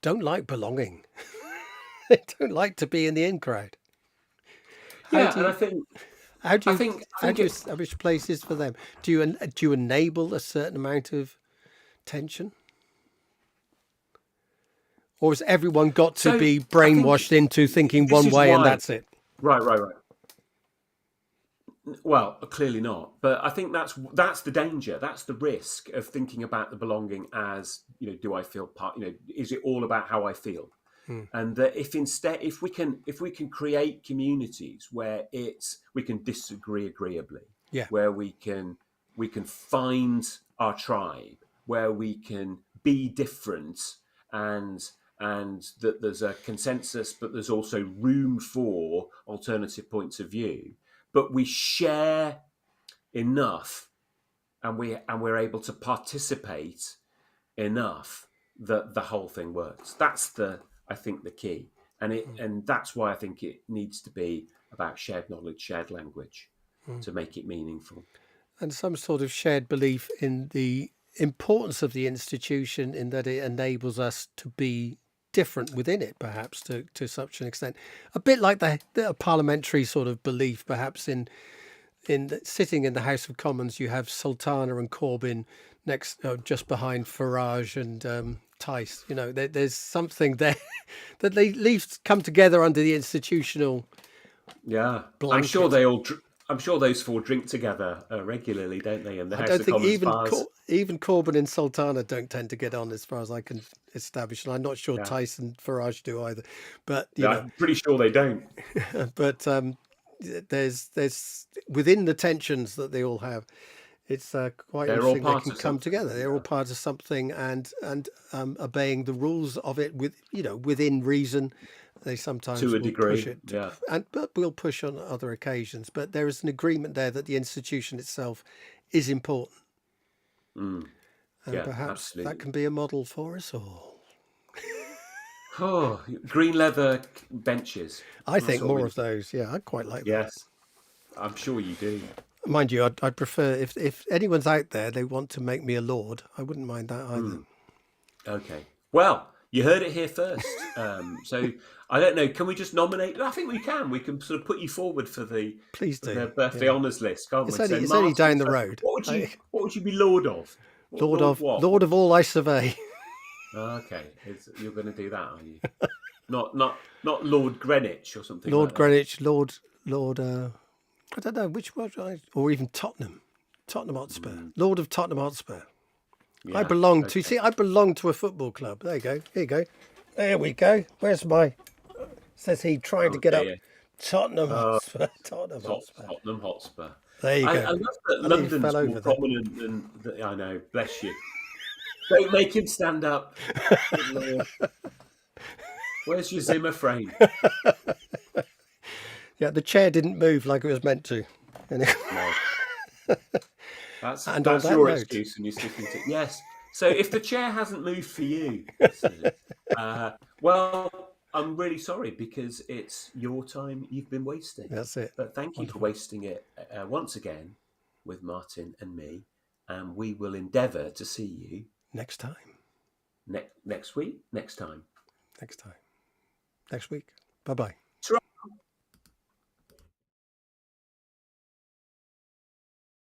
don't like belonging. They don't like to be in the in crowd. How Yeah, do and you how do I you think, I how think do you it. establish places for them? Do you enable a certain amount of tension, or has everyone got to So be I think brainwashed into thinking this one is way and why. that's it? Right, right, right. Well, clearly not. But I think that's the danger. That's the risk of thinking about the belonging as, do I feel part? Is it all about how I feel? Hmm. And that if we can create communities where we can disagree agreeably, Yeah. where we can find our tribe, where we can be different, and that there's a consensus, but there's also room for alternative points of view, but we share enough, and we're able to participate enough that the whole thing works. That's I think the key, and that's why I think it needs to be about shared knowledge, shared language, Hmm. to make it meaningful. And some sort of shared belief in the importance of the institution, in that it enables us to be different within it, perhaps to such an extent, a bit like the parliamentary sort of belief, perhaps sitting in the House of Commons, you have Sultana and Corbyn next, just behind Farage and Tice. There's something there that they at least come together under the institutional Yeah, blanket. I'm sure those four drink together regularly, don't they? In the I House don't of think Commons even bars. even Corbyn and Sultana don't tend to get on, as far as I can establish, and I'm not sure Yeah, Tyson and Farage do either. But I'm pretty sure they don't. but there's within the tensions that they all have, it's quite They're all interesting. They part can of come something. together. They're all Yeah, part of something, and obeying the rules of it within reason. They to sometimes a will push degree. it, Yeah. but will push on other occasions. But there is an agreement there that the institution itself is important, Mm, and yeah, perhaps that absolutely. can be a model for us all. Oh, green leather benches. I That's think what we more need. of those. Yeah, I quite like that. Yes, I'm sure you do. Mind you, I'd prefer, if anyone's out there, they want to make me a lord, I wouldn't mind that either. Mm, okay. Well, you heard it here first. So I don't know. Can we just nominate? I think we can. We can sort of put you forward for the Please for do. the birthday Yeah, honours list, can't it's we? only So it's only Martin. down the So road. what would you be lord of? Lord Lord of what? Lord of all I survey. Okay, you're going to do that, are you? Not Lord Greenwich or something Lord like that. Greenwich, Lord. I don't know which one, or even Tottenham Hotspur, Mm, Lord of Tottenham Hotspur. I yeah. belong to. Okay. See, I belong to a football club. There you go. Here you go. There we go. Where's my? Says he trying to Oh get up. dear. Tottenham Oh, Hotspur. Tottenham Hotspur. Tottenham Hotspur. There you I go. love that I nearly London's fell more over there. prominent than I know. Bless you. Don't make him stand up. Good Lord. Where's your Zimmer frame? Yeah, the chair didn't move like it was meant to. And, No. That's and on that's that your note, excuse, and you're sticking to yes. So if the chair hasn't moved for you, listeners, well, I'm really sorry because it's your time you've been wasting. that's it. But thank you for Wonderful. wasting it once again with Martin and me, and we will endeavour to see you Next time. next week, next time. Next time. Next week. Bye bye.